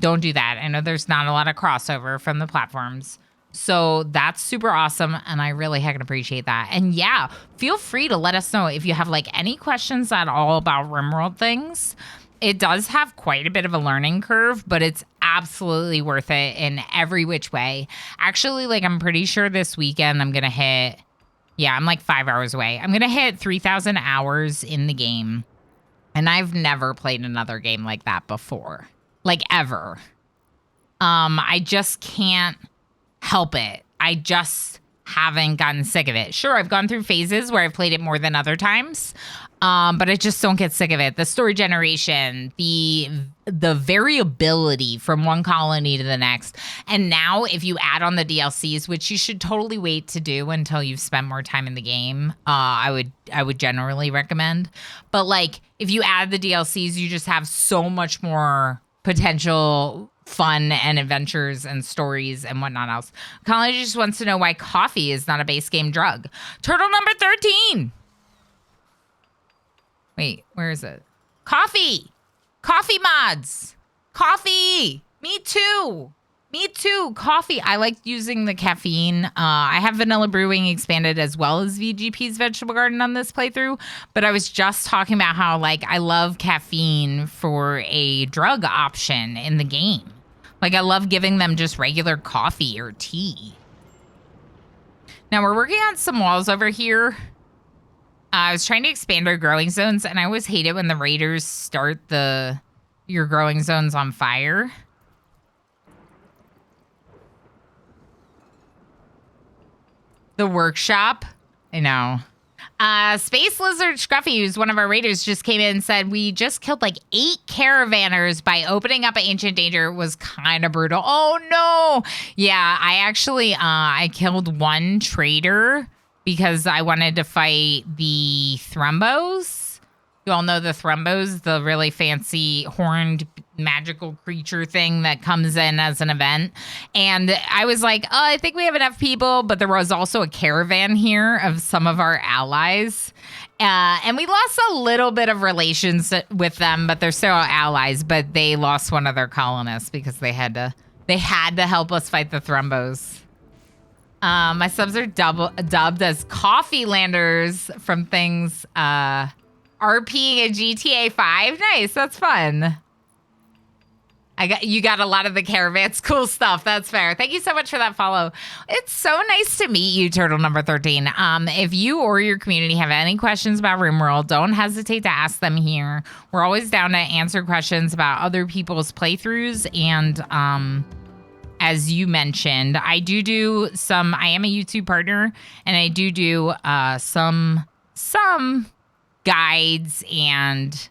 Speaker 1: don't do that. I know there's not a lot of crossover from the platforms. So that's super awesome, and I really heckin' appreciate that. And yeah, feel free to let us know if you have like any questions at all about RimWorld things. It does have quite a bit of a learning curve, but it's absolutely worth it in every which way. Actually, like I'm pretty sure this weekend I'm gonna hit, yeah, I'm like 5 hours away. I'm gonna hit 3,000 hours in the game. And I've never played another game like that before. Like ever. I just can't help it. I just haven't gotten sick of it. Sure, I've gone through phases where I've played it more than other times. But I just don't get sick of it. The story generation, the variability from one colony to the next. And now if you add on the DLCs, which you should totally wait to do until you've spent more time in the game, I would generally recommend. But like if you add the DLCs, you just have so much more potential fun and adventures and stories and whatnot else. Colony just wants to know why coffee is not a base game drug. Turtle number 13. Wait, where is it? Coffee! Coffee mods! Coffee! Me too! Me too! Coffee. I like using the caffeine. I have vanilla brewing expanded as well as VGP's Vegetable Garden on this playthrough, but I was just talking about how like I love caffeine for a drug option in the game. Like I love giving them just regular coffee or tea. Now we're working on some walls over here. I was trying to expand our growing zones, and I always hate it when the raiders start your growing zones on fire. The workshop, I know. Space Lizard Scruffy, who's one of our raiders, just came in and said, we just killed like 8 caravanners by opening up an ancient danger. It was kind of brutal. Oh, no. Yeah, I actually, I killed one trader because I wanted to fight the Thrumbos. You all know the Thrumbos, the really fancy horned magical creature thing that comes in as an event. And I was like, oh, I think we have enough people. But there was also a caravan here of some of our allies. And we lost a little bit of relations with them, but they're still allies. But they lost one of their colonists because they had to help us fight the Thrumbos. My subs are dubbed as Coffee Landers from things RPing a GTA 5. Nice, that's fun. You got a lot of the caravans. Cool stuff. That's fair. Thank you so much for that follow. It's so nice to meet you, Turtle number 13. If you or your community have any questions about RimWorld, don't hesitate to ask them here. We're always down to answer questions about other people's playthroughs. And as you mentioned, I am a YouTube partner, and I do some guides and,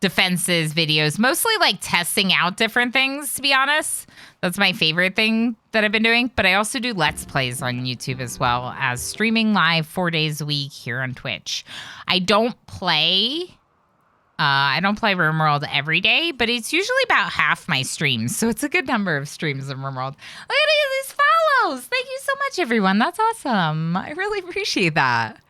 Speaker 1: defenses videos, mostly like testing out different things, to be honest. That's my favorite thing that I've been doing. But I also do Let's Plays on YouTube as well as streaming live 4 days a week here on Twitch. I don't play RimWorld every day, but it's usually about half my streams. So it's a good number of streams of RimWorld. Look at these follows. Thank you so much, everyone. That's awesome. I really appreciate that.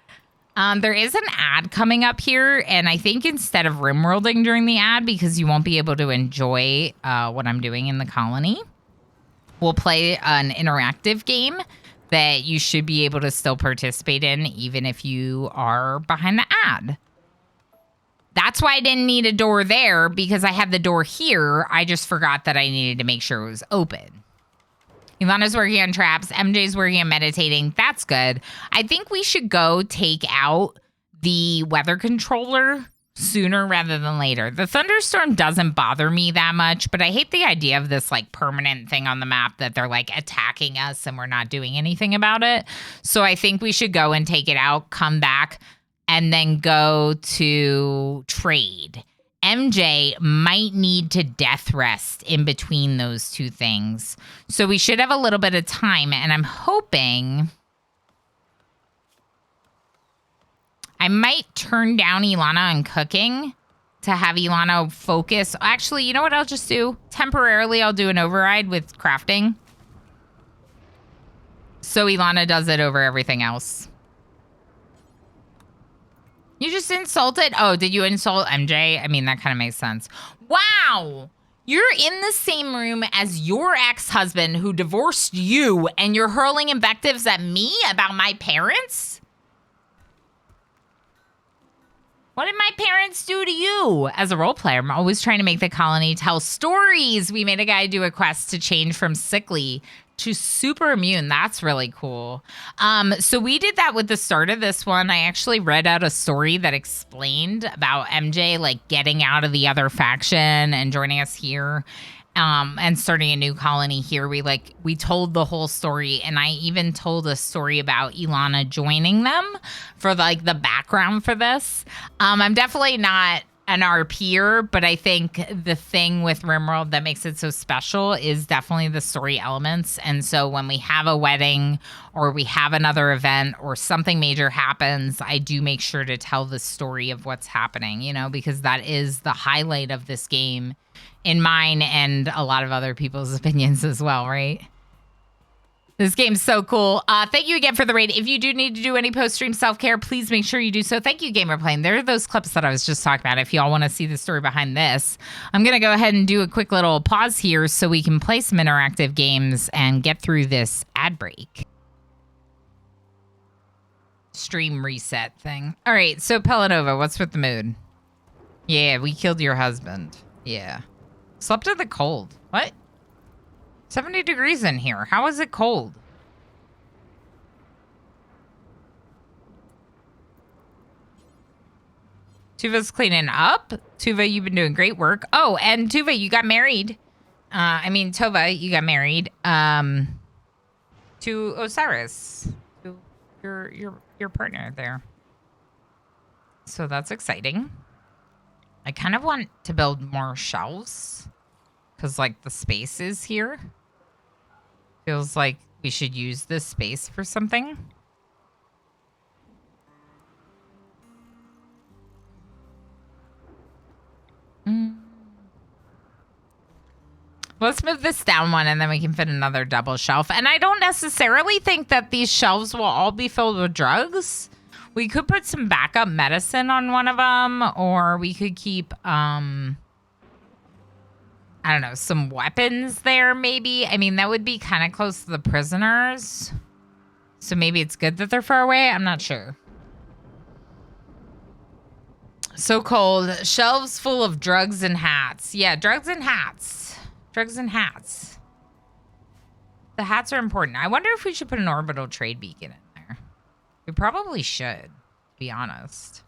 Speaker 1: There is an ad coming up here, and I think instead of RimWorlding during the ad, because you won't be able to enjoy what I'm doing in the colony, we'll play an interactive game that you should be able to still participate in, even if you are behind the ad. That's why I didn't need a door there, because I had the door here. I just forgot that I needed to make sure it was open. Ivana's working on traps. MJ's working on meditating. That's good. I think we should go take out the weather controller sooner rather than later. The thunderstorm doesn't bother me that much, but I hate the idea of this like permanent thing on the map that they're like attacking us and we're not doing anything about it. So I think we should go and take it out, come back, and then go to trade. MJ might need to death rest in between those two things. So we should have a little bit of time, and I'm hoping I might turn down Ilana on cooking to have Ilana focus. Actually, you know what I'll just do? Temporarily, I'll do an override with crafting. So Ilana does it over everything else. You just insulted? Oh, did you insult MJ? I mean, that kind of makes sense. Wow. You're in the same room as your ex-husband who divorced you, and you're hurling invectives at me about my parents? What did my parents do to you? As a role player, I'm always trying to make the colony tell stories. We made a guy do a quest to change from sickly to super immune. That's really cool. So we did that with the start of this one. I actually read out a story that explained about MJ like getting out of the other faction and joining us here, and starting a new colony here. We told the whole story, and I even told a story about Ilana joining them for like the background for this. I'm definitely not an RPer, but I think the thing with RimWorld that makes it so special is definitely the story elements. And so when we have a wedding or we have another event or something major happens, I do make sure to tell the story of what's happening, because that is the highlight of this game in mine and a lot of other people's opinions as well, right? This game's so cool. Thank you again for the raid. If you do need to do any post-stream self-care, please make sure you do so. Thank you, Gamer Plane. There are those clips that I was just talking about. If y'all want to see the story behind this, I'm going to go ahead and do a quick little pause here so we can play some interactive games and get through this ad break. Stream reset thing. All right, so Pelanova, what's with the mood? Yeah, we killed your husband. Yeah. Slept in the cold. What? 70 degrees in here. How is it cold? Tuva's cleaning up. Tuva, you've been doing great work. Oh, and Tuva, you got married. Tova, you got married to Osiris. your partner there. So that's exciting. I kind of want to build more shelves because, like, the space is here. Feels like we should use this space for something. Let's move this down one and then we can fit another double shelf. And I don't necessarily think that these shelves will all be filled with drugs. We could put some backup medicine on one of them, or we could keep, I don't know, some weapons there maybe. I mean, that would be kind of close to the prisoners. So maybe it's good that they're far away. I'm not sure. So cold. Shelves full of drugs and hats. Yeah, drugs and hats. Drugs and hats. The hats are important. I wonder if we should put an orbital trade beacon in there. We probably should, to be honest.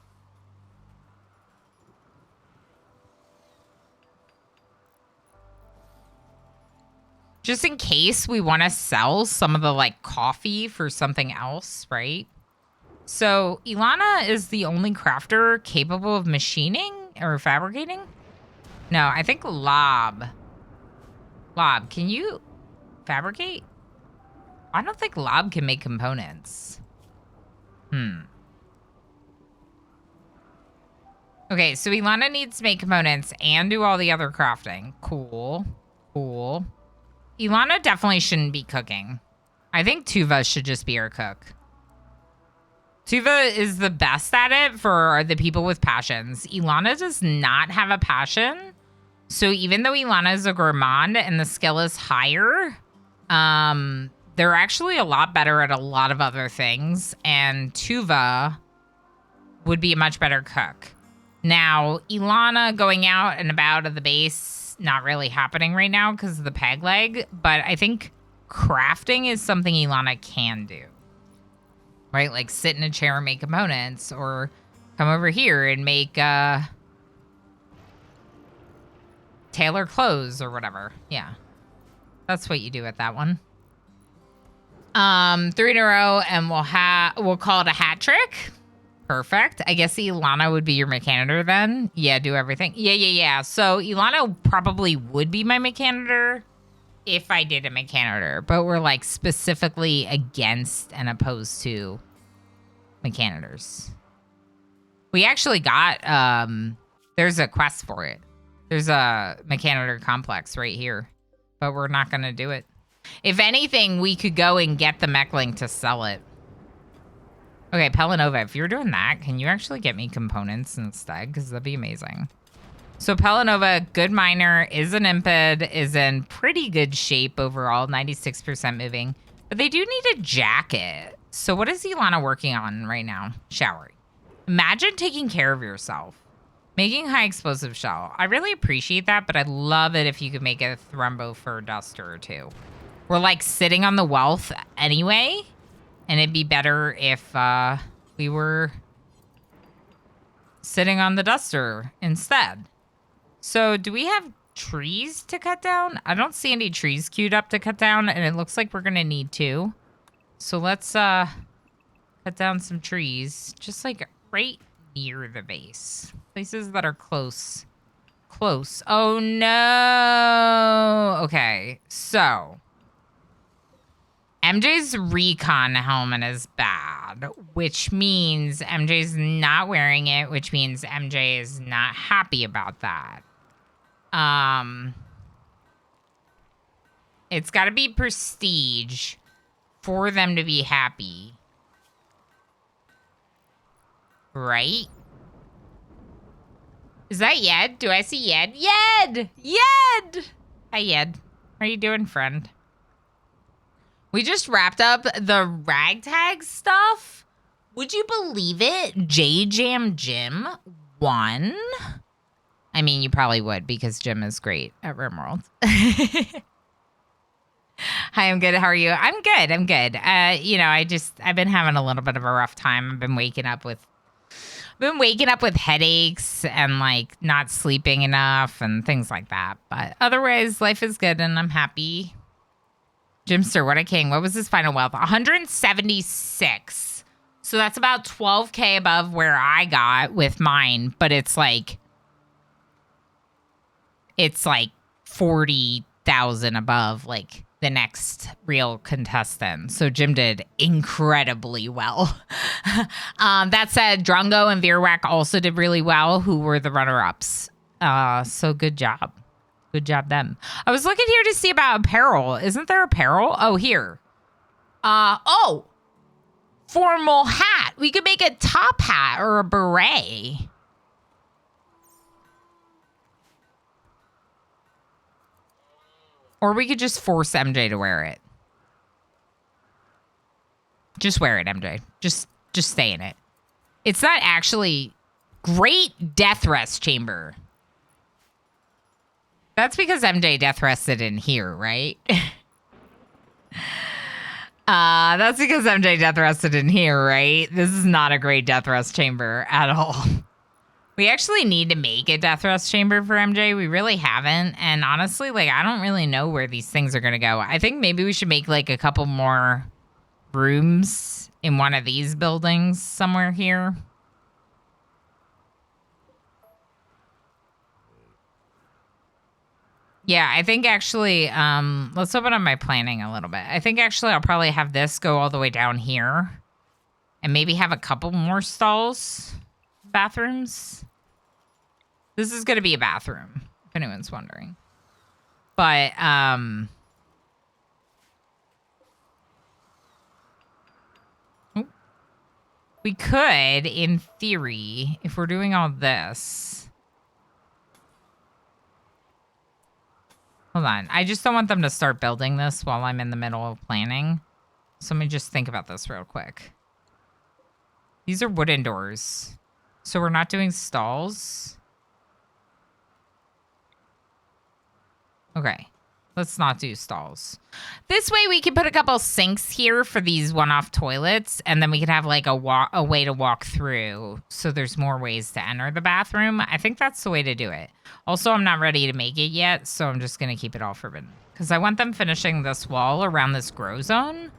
Speaker 1: Just in case we want to sell some of the, like, coffee for something else, right? So Ilana is the only crafter capable of machining or fabricating? No, I think Lob. Lob, can you fabricate? I don't think Lob can make components. Okay, so Ilana needs to make components and do all the other crafting. Cool. Cool. Ilana definitely shouldn't be cooking. I think Tuva should just be our cook. Tuva is the best at it for the people with passions. Ilana does not have a passion. So even though Ilana is a gourmand and the skill is higher, they're actually a lot better at a lot of other things. And Tuva would be a much better cook. Now, Ilana going out and about of the base, not really happening right now because of the peg leg. But I think crafting is something Ilana can do. Right? Like sit in a chair and make components, or come over here and make tailor clothes or whatever. Yeah. That's what you do at that one. 3 in a row, and we'll call it a hat trick. Perfect. I guess Ilana would be your Mechanitor then. Yeah, do everything. Yeah. So Ilana probably would be my Mechanitor if I did a Mechanitor, but we're like specifically against and opposed to Mechanitors. We actually got, there's a quest for it. There's a Mechanitor complex right here, but we're not going to do it. If anything, we could go and get the Mechlink to sell it. Okay, Pelanova, if you're doing that, can you actually get me components instead? Because that'd be amazing. So Pelanova, good miner, is an imped, is in pretty good shape overall, 96% moving. But they do need a jacket. So what is Ilana working on right now? Showering. Imagine taking care of yourself. Making high explosive shell. I really appreciate that, but I'd love it if you could make a Thrumbo fur duster or two. We're like sitting on the wealth anyway, and it'd be better if we were sitting on the duster instead. So do we have trees to cut down? I don't see any trees queued up to cut down, and it looks like we're going to need 2. So let's cut down some trees, just like right near the base. Places that are close. Close. Oh, no. Okay, so MJ's recon helmet is bad, which means MJ's not wearing it, which means MJ is not happy about that. It's got to be prestige for them to be happy. Right? Is that Yed? Do I see Yed? Yed! Yed! Hi, Yed. How are you doing, friend? We just wrapped up the ragtag stuff. Would you believe it? J-Jam Jim won. I mean, you probably would because Jim is great at RimWorld. Hi, I'm good. How are you? I'm good. I'm good. I've been having a little bit of a rough time. I've been waking up with headaches and like not sleeping enough and things like that. But otherwise, life is good and I'm happy. Jimster, what a king. What was his final wealth? 176. So that's about 12K above where I got with mine, but it's like 40,000 above like the next real contestant. So Jim did incredibly well. That said, Drongo and Veerwack also did really well, who were the runner-ups. So good job. Good job them. I was looking here to see about apparel. Isn't there apparel? Oh, here. Formal hat. We could make a top hat or a beret. Or we could just force MJ to wear it. Just wear it, MJ. Just stay in it. It's not actually great death rest chamber. That's because MJ death rested in here, right? That's because MJ death rested in here, right? This is not a great death rest chamber at all. We actually need to make a death rest chamber for MJ. We really haven't. And honestly, like, I don't really know where these things are going to go. I think maybe we should make like a couple more rooms in one of these buildings somewhere here. Yeah, I think actually, let's open up my planning a little bit. I think actually I'll probably have this go all the way down here and maybe have a couple more stalls, bathrooms. This is going to be a bathroom, if anyone's wondering. But, we could, in theory, if we're doing all this. Hold on. I just don't want them to start building this while I'm in the middle of planning. So let me just think about this real quick. These are wooden doors. So we're not doing stalls. Okay. Let's not do stalls. This way we can put a couple sinks here for these one-off toilets, and then we can have like a way to walk through so there's more ways to enter the bathroom. I think that's the way to do it. Also, I'm not ready to make it yet, so I'm just going to keep it all forbidden. Because I want them finishing this wall around this grow zone.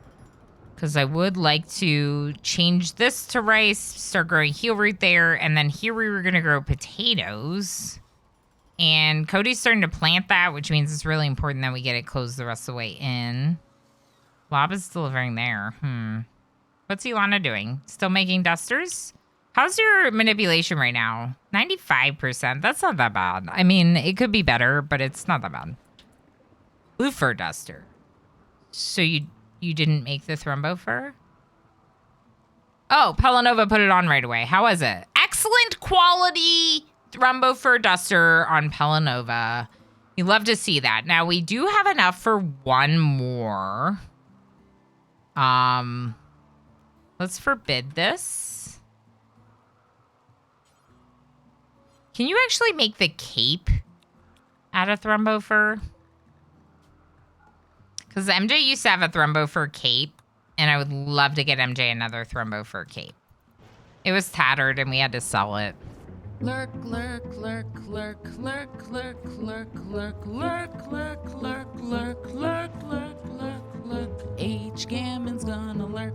Speaker 1: Because I would like to change this to rice, start growing heel root there, and then here we were going to grow potatoes. And Cody's starting to plant that, which means it's really important that we get it closed the rest of the way in. Lava's delivering there. What's Ilana doing? Still making dusters? How's your manipulation right now? 95%. That's not that bad. I mean, it could be better, but it's not that bad. Blue fur duster. So you didn't make the Thrumbo fur? Oh, Pelanova put it on right away. How was it? Excellent quality Thrumbo fur duster on Pelanova. You love to see that. Now, we do have enough for one more. Let's forbid this. Can you actually make the cape out of Thrumbo fur? Because MJ used to have a Thrumbo fur cape, and I would love to get MJ another Thrumbo fur cape. It was tattered, and we had to sell it.
Speaker 2: Lurk, lurk, lurk, lurk, lurk, lurk, lurk, lurk, lurk, lurk, lurk, lurk, lurk, lurk, lurk, lurk. H. Gammon's gonna lurk.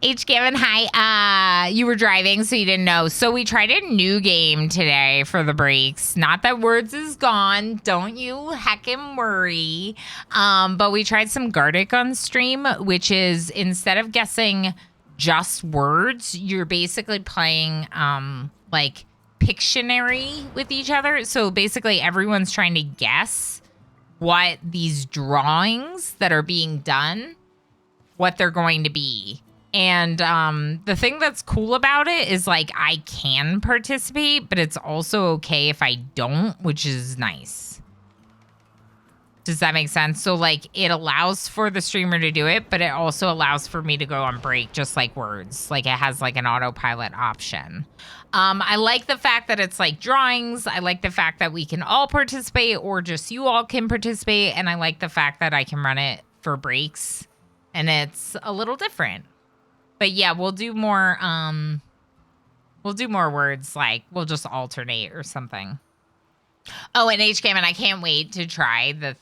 Speaker 1: H. Gammon, hi. You were driving, so you didn't know. So we tried a new game today for the breaks. Not that Words is gone. Don't you heckin' worry. But we tried some Gardic on stream, which is instead of guessing just words, you're basically playing like Pictionary with each other. So basically everyone's trying to guess what these drawings that are being done, what they're going to be. And the thing that's cool about it is, like, I can participate, but it's also okay if I don't, which is nice. Does that make sense? So, like, it allows for the streamer to do it, but it also allows for me to go on break, just like Words. Like, it has, like, an autopilot option. I like the fact that it's, like, drawings. I like the fact that we can all participate, or just you all can participate. And I like the fact that I can run it for breaks, and it's a little different. But yeah, we'll do more words, like we'll just alternate or something. Oh, and HCam, and I can't wait to try the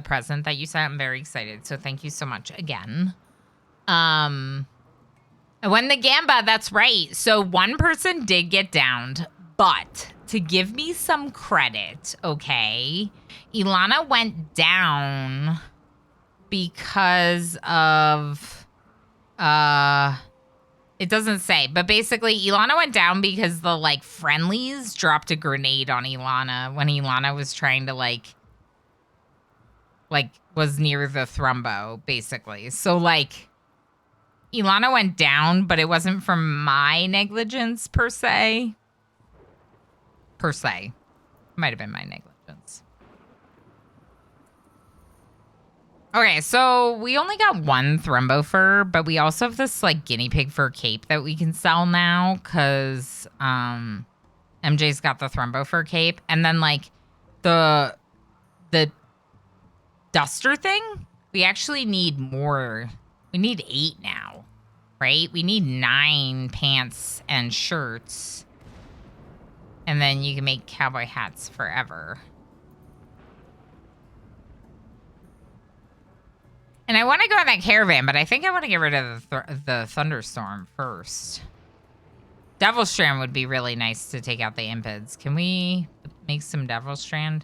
Speaker 1: present that you sent. I'm very excited. So thank you so much again. I won the Gamba, that's right. So one person did get downed, but to give me some credit, okay, Ilana went down because of it doesn't say, but basically Ilana went down because the like friendlies dropped a grenade on Ilana when Ilana was trying to like was near the thrombo, basically. So like Ilana went down, but it wasn't from my negligence per se. Might have been my negligence. Okay, so we only got one thrombo fur, but we also have this like guinea pig fur cape that we can sell now because MJ's got the thrombo fur cape, and then like the duster thing, we actually need more. We need 8 now, right? We need 9 pants and shirts, and then you can make cowboy hats forever. And I want to go in that caravan, but I think I want to get rid of the thunderstorm first. Devil Strand would be really nice to take out the impids. Can we make some Devil Strand?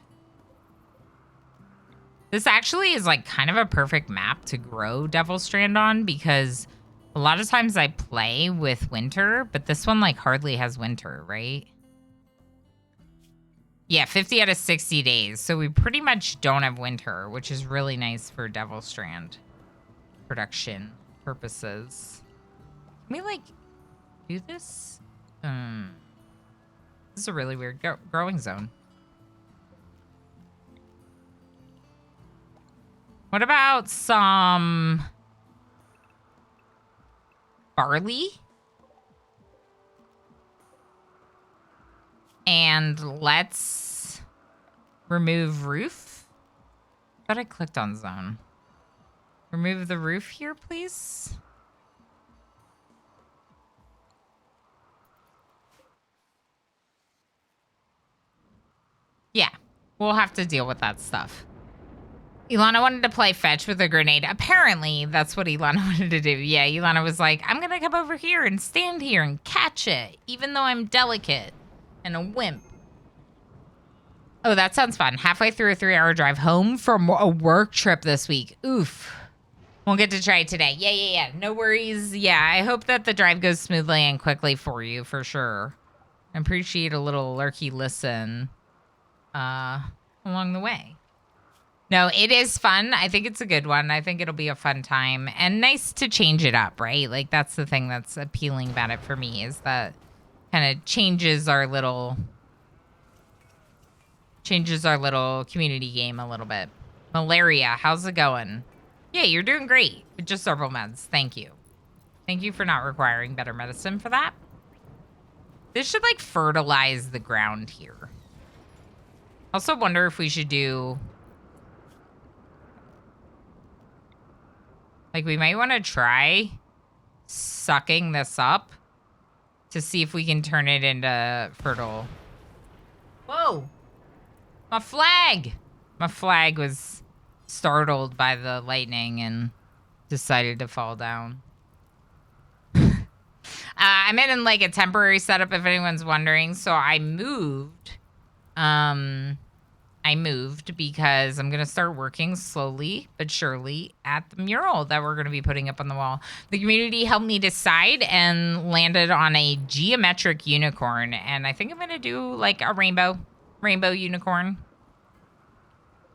Speaker 1: This actually is like kind of a perfect map to grow Devil Strand on because a lot of times I play with winter, but this one like hardly has winter, right? Yeah, 50 out of 60 days. So we pretty much don't have winter, which is really nice for Devil Strand production purposes. Can we like do this? This is a really weird growing zone. What about some barley? And let's remove roof. I thought I clicked on zone. Remove the roof here, please. Yeah, we'll have to deal with that stuff. Ilana wanted to play fetch with a grenade. Apparently, that's what Ilana wanted to do. Yeah, Ilana was like, I'm going to come over here and stand here and catch it, even though I'm delicate and a wimp. Oh, that sounds fun. Halfway through a 3-hour drive home from a work trip this week. Oof. Won't get to try it today. Yeah. No worries. Yeah, I hope that the drive goes smoothly and quickly for you, for sure. I appreciate a little lurky listen along the way. No, it is fun. I think it's a good one. I think it'll be a fun time and nice to change it up, right? Like that's the thing that's appealing about it for me is that kind of changes our little community game a little bit. Malaria, how's it going? Yeah, you're doing great. Just several meds. Thank you. Thank you for not requiring better medicine for that. This should like fertilize the ground here. Also wonder if we should do... Like, we might want to try sucking this up to see if we can turn it into fertile. Whoa! My flag! My flag was startled by the lightning and decided to fall down. I'm in, like, a temporary setup, if anyone's wondering. So I moved. I moved because I'm going to start working slowly but surely at the mural that we're going to be putting up on the wall. The community helped me decide and landed on a geometric unicorn. And I think I'm going to do like a rainbow unicorn.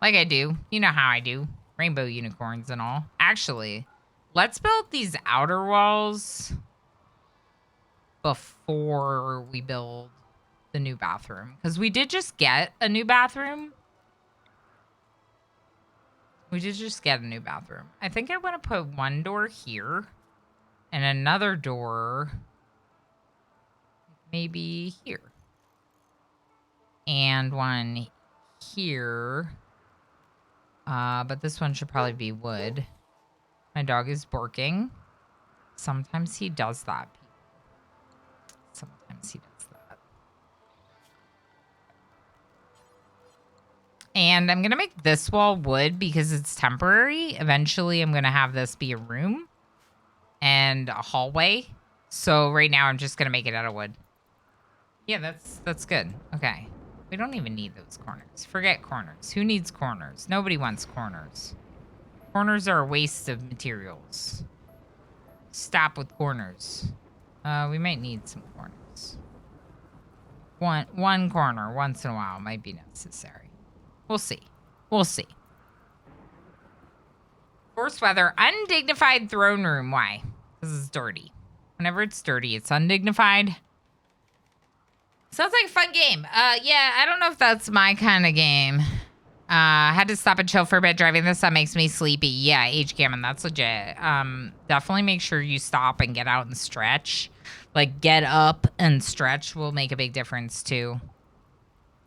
Speaker 1: Like I do. You know how I do. Rainbow unicorns and all. Actually, let's build these outer walls before we build the new bathroom. Because we did just get a new bathroom. I think I want to put one door here and another door maybe here. And one here. But this one should probably be wood. My dog is barking. Sometimes he does that. And I'm going to make this wall wood because it's temporary. Eventually, I'm going to have this be a room and a hallway So right now I'm just gonna make it out of wood. Yeah, that's good. Okay. We don't even need those corners. Forget corners. Who needs corners? Nobody wants corners. Corners are a waste of materials. Stop with corners. We might need some corners. One corner once in a while might be necessary. We'll see. We'll see. Forced weather, undignified throne room. Why? This is dirty. Whenever it's dirty, it's undignified. Sounds like a fun game. Yeah, I don't know if that's my kind of game. Had to stop and chill for a bit. Driving this up makes me sleepy. Yeah, H Gammon, that's legit. Definitely make sure you stop and get out and stretch. Like, get up and stretch will make a big difference, too.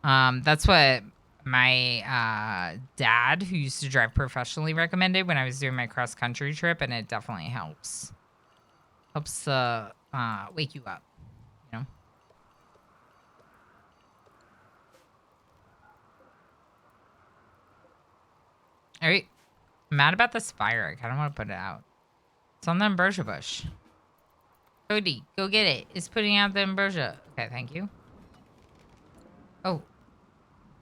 Speaker 1: That's what my dad, who used to drive professionally, recommended when I was doing my cross-country trip, and it definitely helps. Helps wake you up, you know? All right. I'm mad about this fire. I kind of want to put it out. It's on the ambrosia bush. Cody, go get it. It's putting out the ambrosia. Okay, thank you. Oh.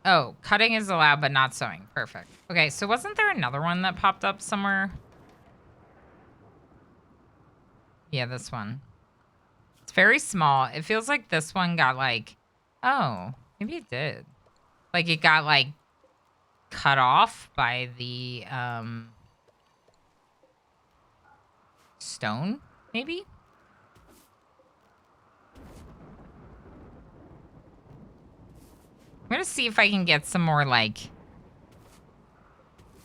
Speaker 1: Oh, cutting is allowed, but not sewing. Perfect. Okay, so wasn't there another one that popped up somewhere? Yeah, this one. It's very small. It feels like this one got like... Oh, maybe it did. Like, it got like cut off by the stone, maybe? I'm gonna see if I can get some more like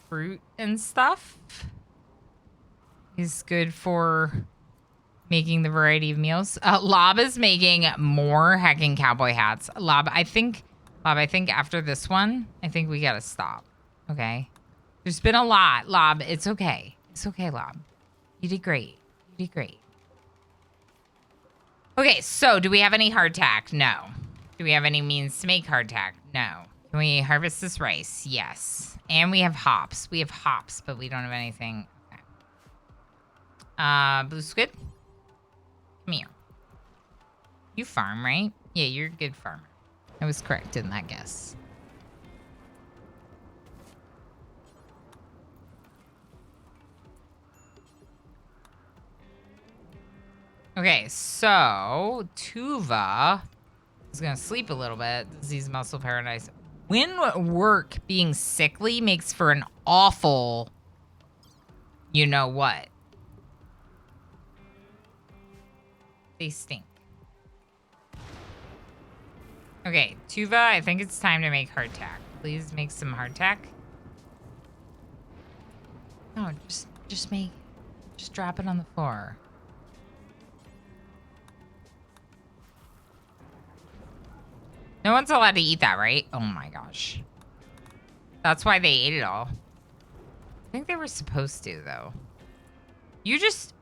Speaker 1: fruit and stuff. Is good for making the variety of meals. Lob is making more heckin' cowboy hats. Lob, I think after this one, I think we gotta stop. Okay? There's been a lot, Lob. It's okay. It's okay, Lob. You did great. You did great. Okay, so do we have any hardtack? No. Do we have any means to make hardtack? No. Can we harvest this rice? Yes. And we have hops. We have hops, but we don't have anything. Okay. Blue squid? Come here. You farm, right? Yeah, you're a good farmer. I was correct in that guess. Okay, so Tuva is gonna sleep a little bit. Disease muscle paradise. When work being sickly makes for an awful, you know what? They stink. Okay, Tuva, I think it's time to make hardtack. Please make some hardtack. No, just drop it on the floor. No one's allowed to eat that, right? Oh my gosh. That's why they ate it all. I think they were supposed to, though. You just...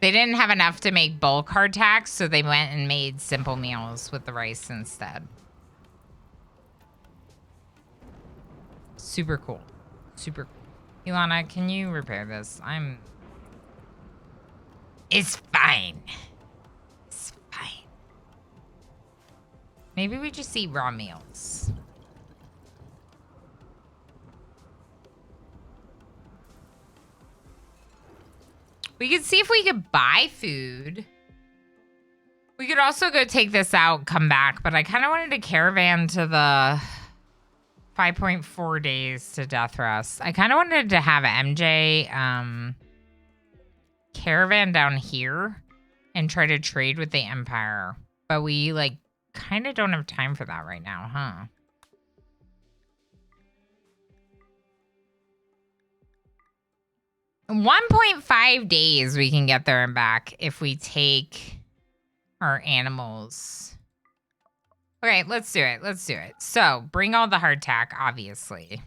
Speaker 1: They didn't have enough to make bulk hardtack, so they went and made simple meals with the rice instead. Super cool. Super cool. Ilana, can you repair this? It's fine. It's fine. Maybe we just eat raw meals. We could see if we could buy food. We could also go take this out, come back, but I kind of wanted to caravan to the 5.4 days to death rest. I kind of wanted to have MJ caravan down here and try to trade with the Empire. But we, like, kind of don't have time for that right now, huh? In 1.5 days we can get there and back if we take our animals. Okay, let's do it. Let's do it. So, bring all the hardtack, obviously.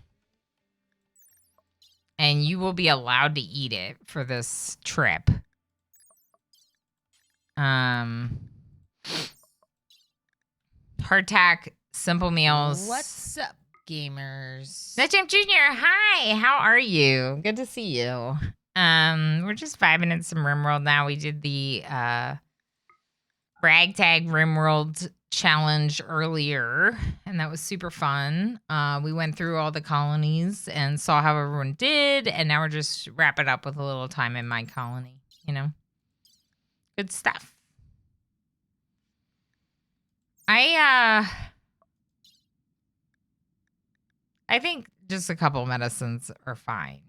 Speaker 1: And you will be allowed to eat it for this trip. Hardtack, simple meals.
Speaker 2: What's up, gamers?
Speaker 1: Nutjump Jr., hi, how are you? Good to see you. We're just vibing in some RimWorld now. We did the Ragtag RimWorld challenge earlier, and that was super fun. We went through all the colonies and saw how everyone did, and now we're just wrapping up with a little time in my colony, you know? Good stuff. I think just a couple medicines are fine.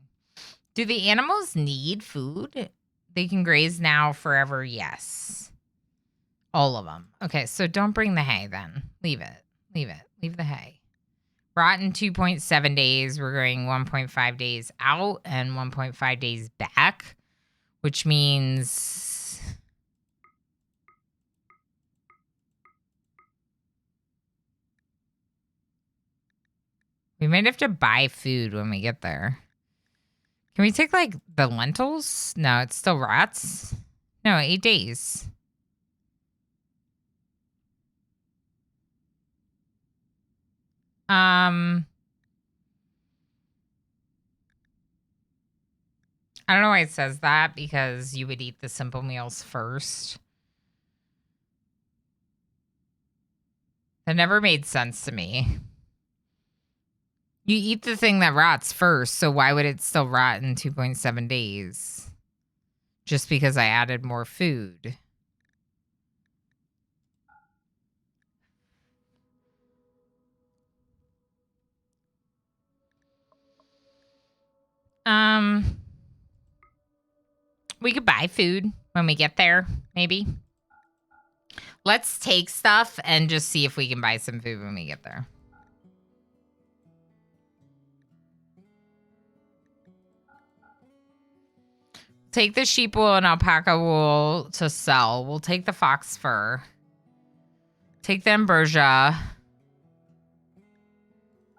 Speaker 1: Do the animals need food? They can graze now, forever, yes. All of them. Okay, so don't bring the hay then. Leave it. Leave it. Leave the hay. Rotten 2.7 days. We're going 1.5 days out and 1.5 days back, which means... we might have to buy food when we get there. Can we take, like, the lentils? No, it's still rots. No, 8 days. I don't know why it says that, because you would eat the simple meals first. That never made sense to me. You eat the thing that rots first, so why would it still rot in 2.7 days? Just because I added more food. We could buy food when we get there, maybe. Let's take stuff and just see if we can buy some food when we get there. Take the sheep wool and alpaca wool to sell. We'll take the fox fur. Take the ambrosia.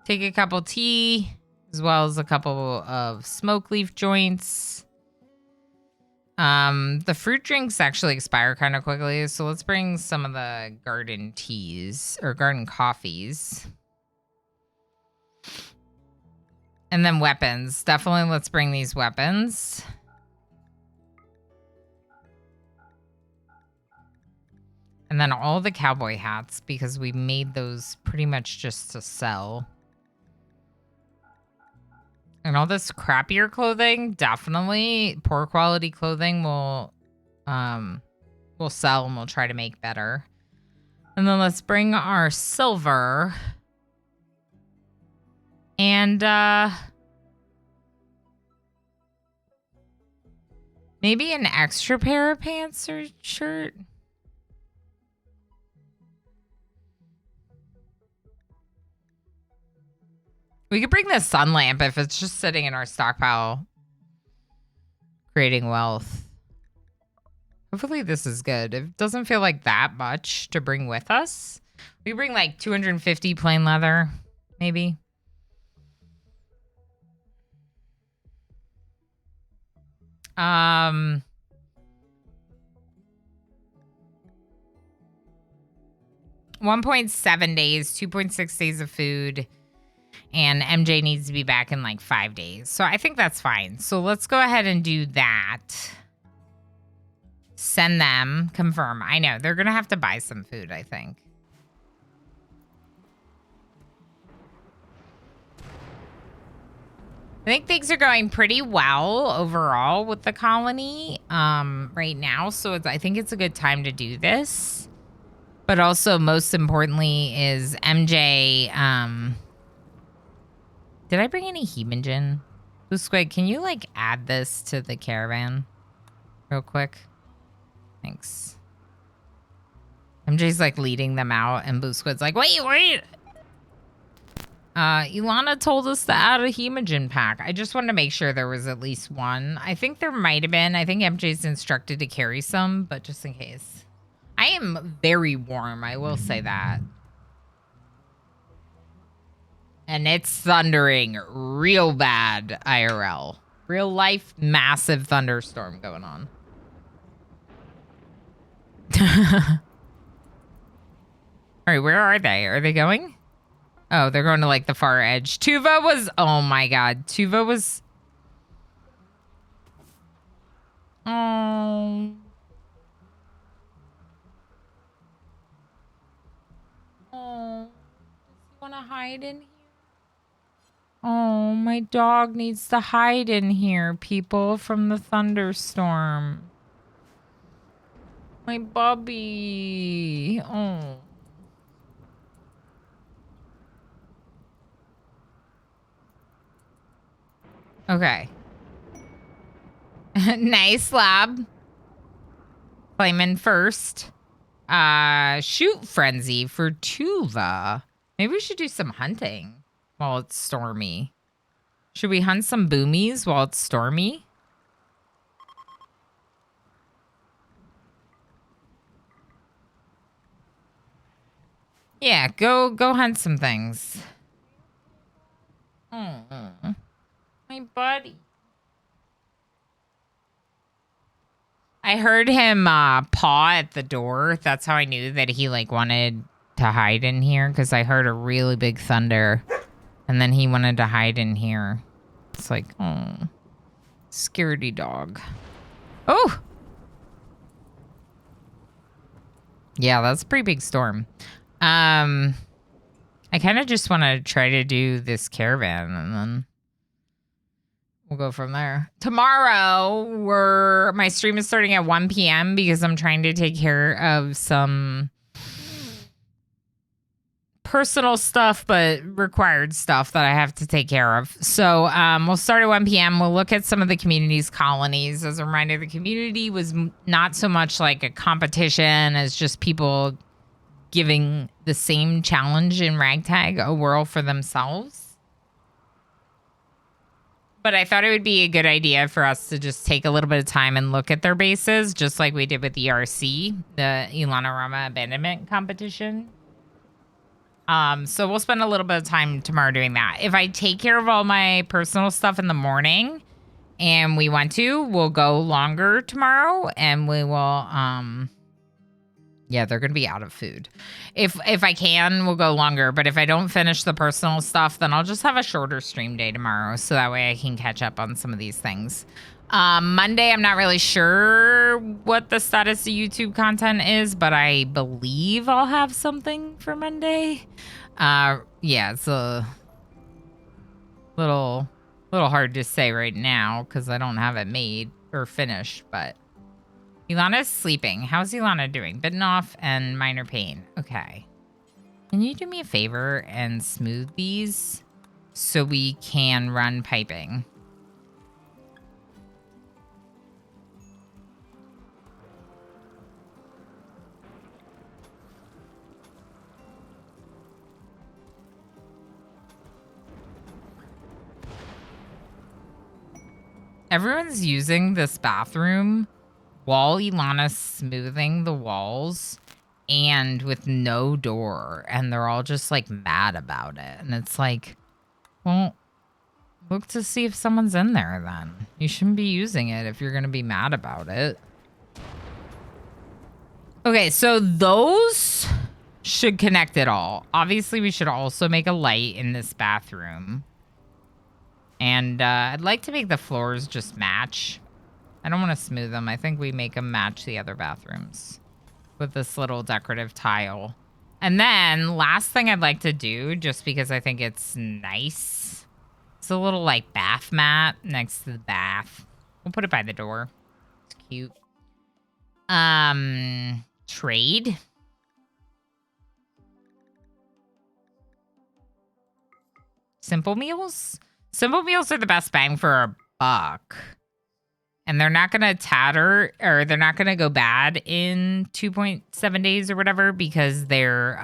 Speaker 1: Take a couple tea, as well as a couple of smoke leaf joints. The fruit drinks actually expire kind of quickly, so let's bring some of the garden teas, or garden coffees. And then weapons. Definitely let's bring these weapons. And then all the cowboy hats, because we made those pretty much just to sell. And all this crappier clothing, definitely. Poor quality clothing will sell and we'll try to make better. And then let's bring our silver. And maybe an extra pair of pants or shirt. We could bring the sun lamp if it's just sitting in our stockpile, creating wealth. Hopefully this is good. It doesn't feel like that much to bring with us. We bring like 250 plain leather, maybe. Um, 1.7 days, 2.6 days of food. And MJ needs to be back in like 5 days. So I think that's fine. So let's go ahead and do that. Send them. Confirm. I know. They're going to have to buy some food, I think. I think things are going pretty well overall with the colony right now. So I think it's a good time to do this. But also, most importantly, is MJ... did I bring any Hemogen? Blue Squid, can you, like, add this to the caravan real quick? Thanks. MJ's, like, leading them out, and Blue Squid's like, wait! Ilana told us to add a Hemogen pack. I just wanted to make sure there was at least one. I think there might have been. I think MJ's instructed to carry some, but just in case. I am very warm, I will say that. And it's thundering real bad, IRL. Real life, massive thunderstorm going on. All right, where are they? Are they going? Oh, they're going to like the far edge. Tuva was, oh my God. Tuva was, oh. Oh, does he want to hide in here? Oh, my dog needs to hide in here, people, from the thunderstorm. My bubby. Oh. Okay. Nice lab. Claiming first. Shoot frenzy for Tuva. Maybe we should do some hunting while it's stormy. Should we hunt some boomies while it's stormy? Yeah, go hunt some things. Oh, my buddy. I heard him paw at the door. That's how I knew that he like wanted to hide in here, because I heard a really big thunder, and then he wanted to hide in here. It's like, oh, scaredy dog. Oh, yeah, that's a pretty big storm. I kind of just want to try to do this caravan, and then we'll go from there. Tomorrow, my stream is starting at 1 p.m. because I'm trying to take care of some personal stuff, but required stuff that I have to take care of. So we'll start at 1 p.m. We'll look at some of the community's colonies. As a reminder, the community was not so much like a competition as just people giving the same challenge in Ragtag a whirl for themselves. But I thought it would be a good idea for us to just take a little bit of time and look at their bases, just like we did with ERC, the Ilana Rama Abandonment Competition. So we'll spend a little bit of time tomorrow doing that. If I take care of all my personal stuff in the morning and we want to, we'll go longer tomorrow, and we will, yeah, they're going to be out of food. If I can, we'll go longer. But if I don't finish the personal stuff, then I'll just have a shorter stream day tomorrow, so that way I can catch up on some of these things. Monday, I'm not really sure what the status of YouTube content is, but I believe I'll have something for Monday. Yeah, it's a little hard to say right now because I don't have it made or finished, but Ilana's sleeping. How's Ilana doing? Bitten off and minor pain. Okay. Can you do me a favor and smooth these so we can run piping? Everyone's using this bathroom while Ilana's smoothing the walls and with no door, and they're all just like mad about it. And it's like, well, look to see if someone's in there then. You shouldn't be using it if you're going to be mad about it. Okay, so those should connect it all. Obviously, we should also make a light in this bathroom. And I'd like to make the floors just match. I don't want to smooth them. I think we make them match the other bathrooms with this little decorative tile. And then last thing I'd like to do, just because I think it's nice, it's a little like bath mat next to the bath. We'll put it by the door. It's cute. Trade. Simple meals? Simple meals are the best bang for a buck. And they're not going to tatter, or they're not going to go bad in 2.7 days or whatever, because they're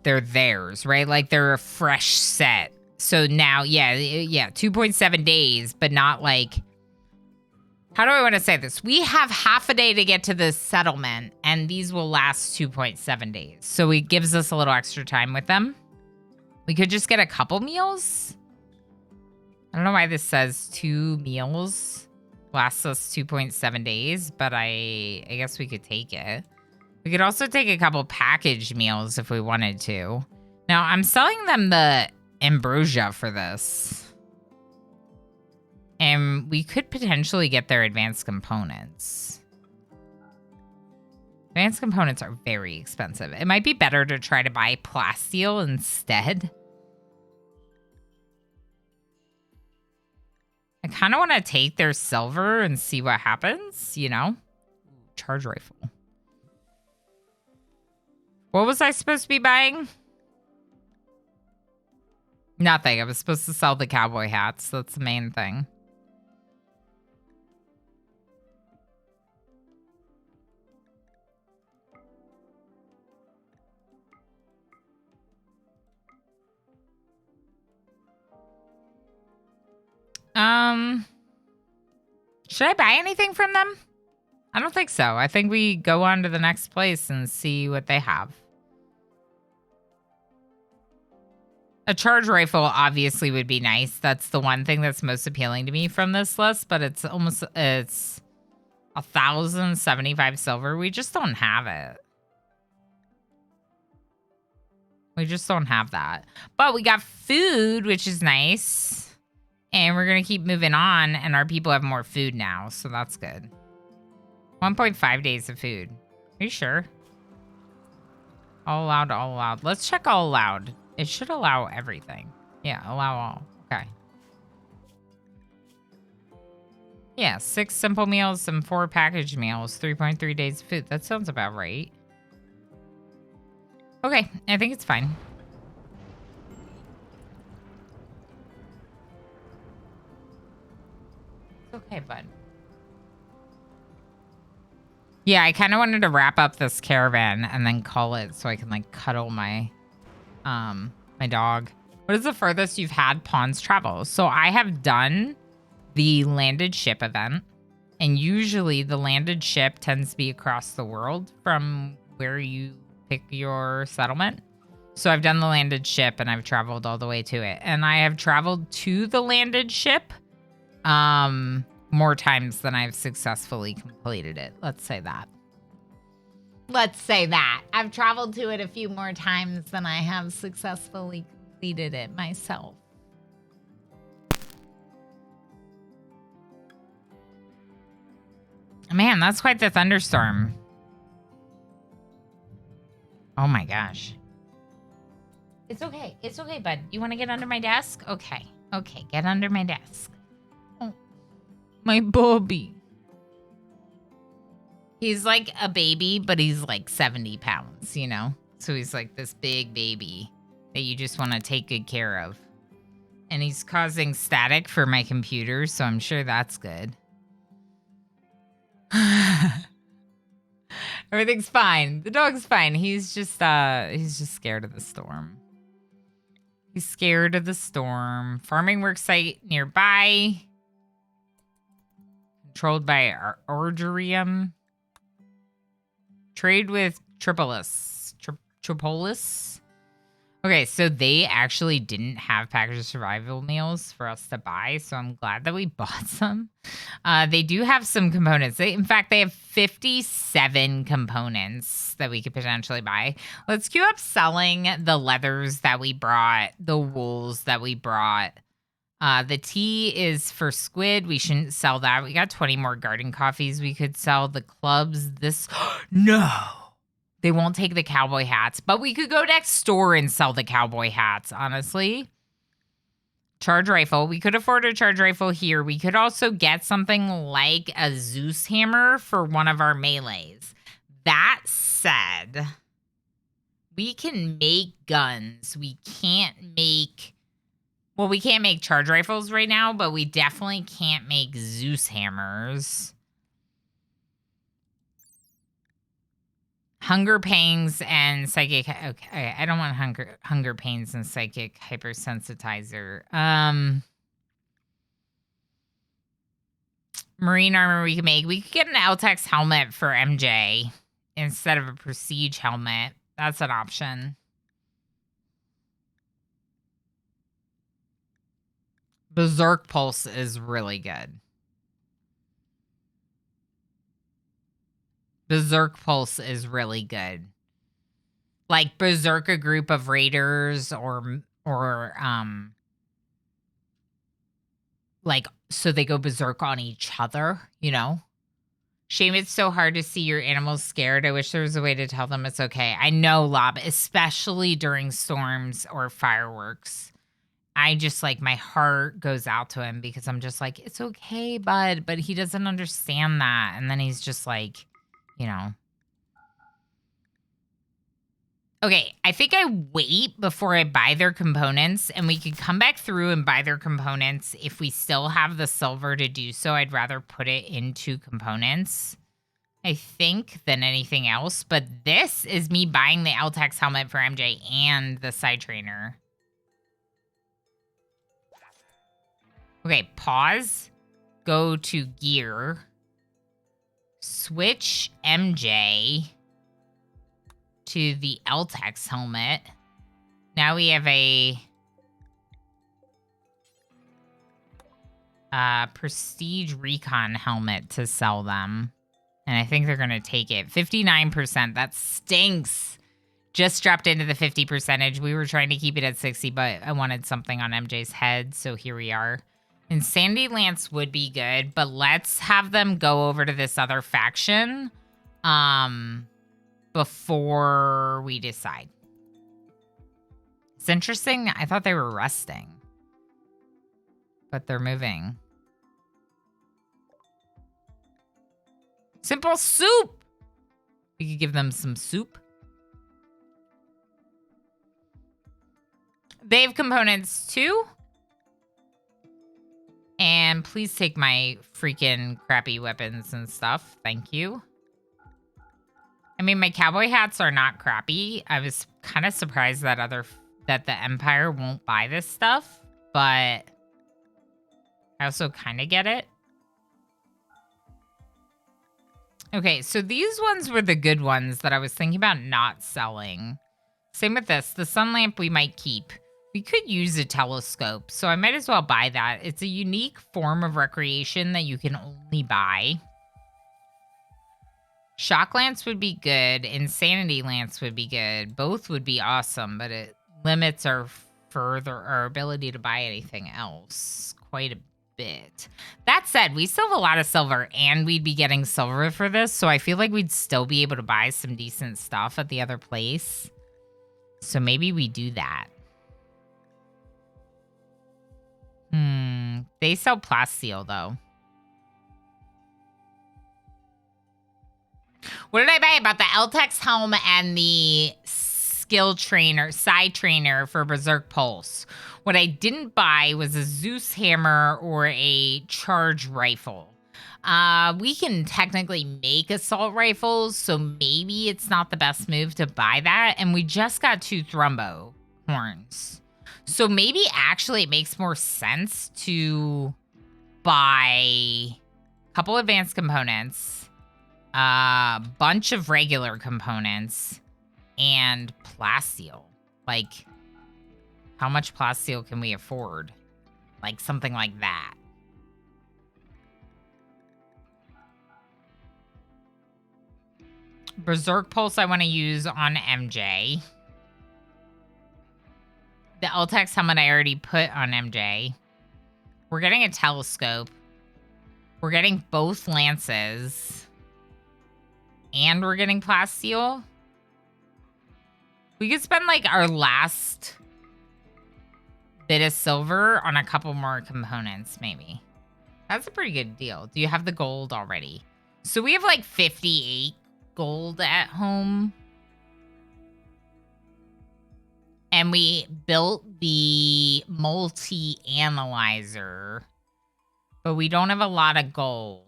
Speaker 1: theirs, right? Like they're a fresh set. So now, yeah, 2.7 days, but not like, how do I want to say this? We have half a day to get to this settlement, and these will last 2.7 days. So it gives us a little extra time with them. We could just get a couple meals. I don't know why this says 2 meals lasts us 2.7 days, but I guess we could take it. We could also take a couple packaged meals if we wanted to. Now, I'm selling them the ambrosia for this. And we could potentially get their advanced components. Advanced components are very expensive. It might be better to try to buy plasteel instead. I kind of want to take their silver and see what happens, you know? Charge rifle. What was I supposed to be buying? Nothing. I was supposed to sell the cowboy hats. That's the main thing. Should I buy anything from them? I don't think so. I think we go on to the next place and see what they have. A charge rifle obviously would be nice. That's the one thing that's most appealing to me from this list, but it's 1,075 silver. We just don't have it. We just don't have that. But we got food, which is nice. And we're going to keep moving on, and our people have more food now, so that's good. 1.5 days of food. Are you sure? All allowed, all allowed. Let's check all allowed. It should allow everything. Yeah, allow all. Okay. Yeah, 6 simple meals and 4 packaged meals. 3.3 days of food. That sounds about right. Okay, I think it's fine. Okay, bud. Yeah, I kind of wanted to wrap up this caravan and then call it so I can like cuddle my my dog. What is the furthest you've had pawns travel? So I have done the landed ship event, and usually the landed ship tends to be across the world from where you pick your settlement. So I've done the landed ship and I've traveled all the way to it. And I have traveled to the landed ship more times than I've successfully completed it. Let's say that. Let's say that. I've traveled to it a few more times than I have successfully completed it myself. Man, that's quite the thunderstorm. Oh my gosh. It's okay. It's okay, bud. You want to get under my desk? Okay. Okay, get under my desk. Oh, my Bobby. He's like a baby, but he's like 70 pounds, you know? So he's like this big baby that you just want to take good care of. And he's causing static for my computer, so I'm sure that's good. Everything's fine. The dog's fine. He's just scared of the storm. He's scared of the storm. Farming work site nearby. Controlled by Ordurium. Trade with Tripolis. Tripolis? Okay, so they actually didn't have packaged survival meals for us to buy, so I'm glad that we bought some. They do have some components. In fact, they have 57 components that we could potentially buy. Let's queue up selling the leathers that we brought, the wools that we brought. The tea is for squid. We shouldn't sell that. We got 20 more garden coffees we could sell. The clubs, this... No! They won't take the cowboy hats, but we could go next door and sell the cowboy hats, honestly. Charge rifle. We could afford a charge rifle here. We could also get something like a Zeus hammer for one of our melees. That said, we can make guns. We can't make... Well, we can't make charge rifles right now, but we definitely can't make Zeus hammers. Hunger pains and psychic. Okay, I don't want hunger pains and psychic hypersensitizer. Marine armor we can make. We could get an Altex helmet for MJ instead of a Prestige helmet. That's an option. Berserk Pulse is really good. Berserk Pulse is really good. Like berserk a group of raiders or like so they go berserk on each other, you know? Shame it's so hard to see your animals scared. I wish there was a way to tell them it's okay. I know, Lob, especially during storms or fireworks. I just like my heart goes out to him because I'm just like, it's okay, bud. But he doesn't understand that. And then he's just like, you know. Okay, I think I wait before I buy their components, and we could come back through and buy their components if we still have the silver to do so. I'd rather put it into components, I think, than anything else. But this is me buying the LTEX helmet for MJ and the side trainer. Okay, pause. Go to gear. Switch MJ to the LTEX helmet. Now we have a Prestige Recon helmet to sell them. And I think they're going to take it. 59%. That stinks. Just dropped into the 50%. We were trying to keep it at 60, but I wanted something on MJ's head, so here we are. Insanity Lance would be good, but let's have them go over to this other faction before we decide. It's interesting. I thought they were resting, but they're moving. Simple soup. We could give them some soup. They have components too. And please take my freaking crappy weapons and stuff. Thank you. I mean, my cowboy hats are not crappy. I was kind of surprised that the Empire won't buy this stuff, but I also kind of get it. Okay, so these ones were the good ones that I was thinking about not selling. Same with this. The sun lamp we might keep. We could use a telescope, so I might as well buy that. It's a unique form of recreation that you can only buy. Shock Lance would be good. Insanity Lance would be good. Both would be awesome, but it limits our ability to buy anything else quite a bit. That said, we still have a lot of silver, and we'd be getting silver for this, so I feel like we'd still be able to buy some decent stuff at the other place. So maybe we do that. They sell plasteel, though. What did I buy? About the LTEX helm and the skill trainer, side trainer for Berserk Pulse. What I didn't buy was a Zeus hammer or a charge rifle. We can technically make assault rifles, so maybe it's not the best move to buy that. And we just got 2 thrumbo horns. So maybe actually it makes more sense to buy a couple advanced components, a bunch of regular components, and plasteel. Like, how much plasteel can we afford? Like, something like that. Berserk Pulse I want to use on MJ. The LTEX helmet I already put on MJ. We're getting a telescope. We're getting both lances. And we're getting plasteel. We could spend like our last bit of silver on a couple more components, maybe. That's a pretty good deal. Do you have the gold already? So we have like 58 gold at home. And we built the multi-analyzer, but we don't have a lot of gold.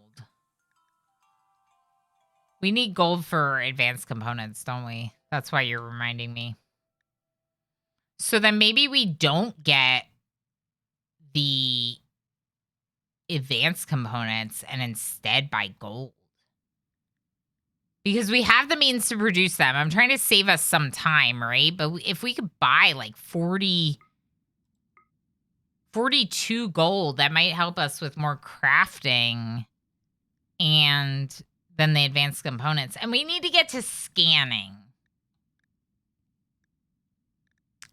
Speaker 1: We need gold for advanced components, don't we? That's why you're reminding me. So then maybe we don't get the advanced components and instead buy gold. Because we have the means to produce them. I'm trying to save us some time, right? But if we could buy like 42 gold, that might help us with more crafting and than the advanced components. And we need to get to scanning.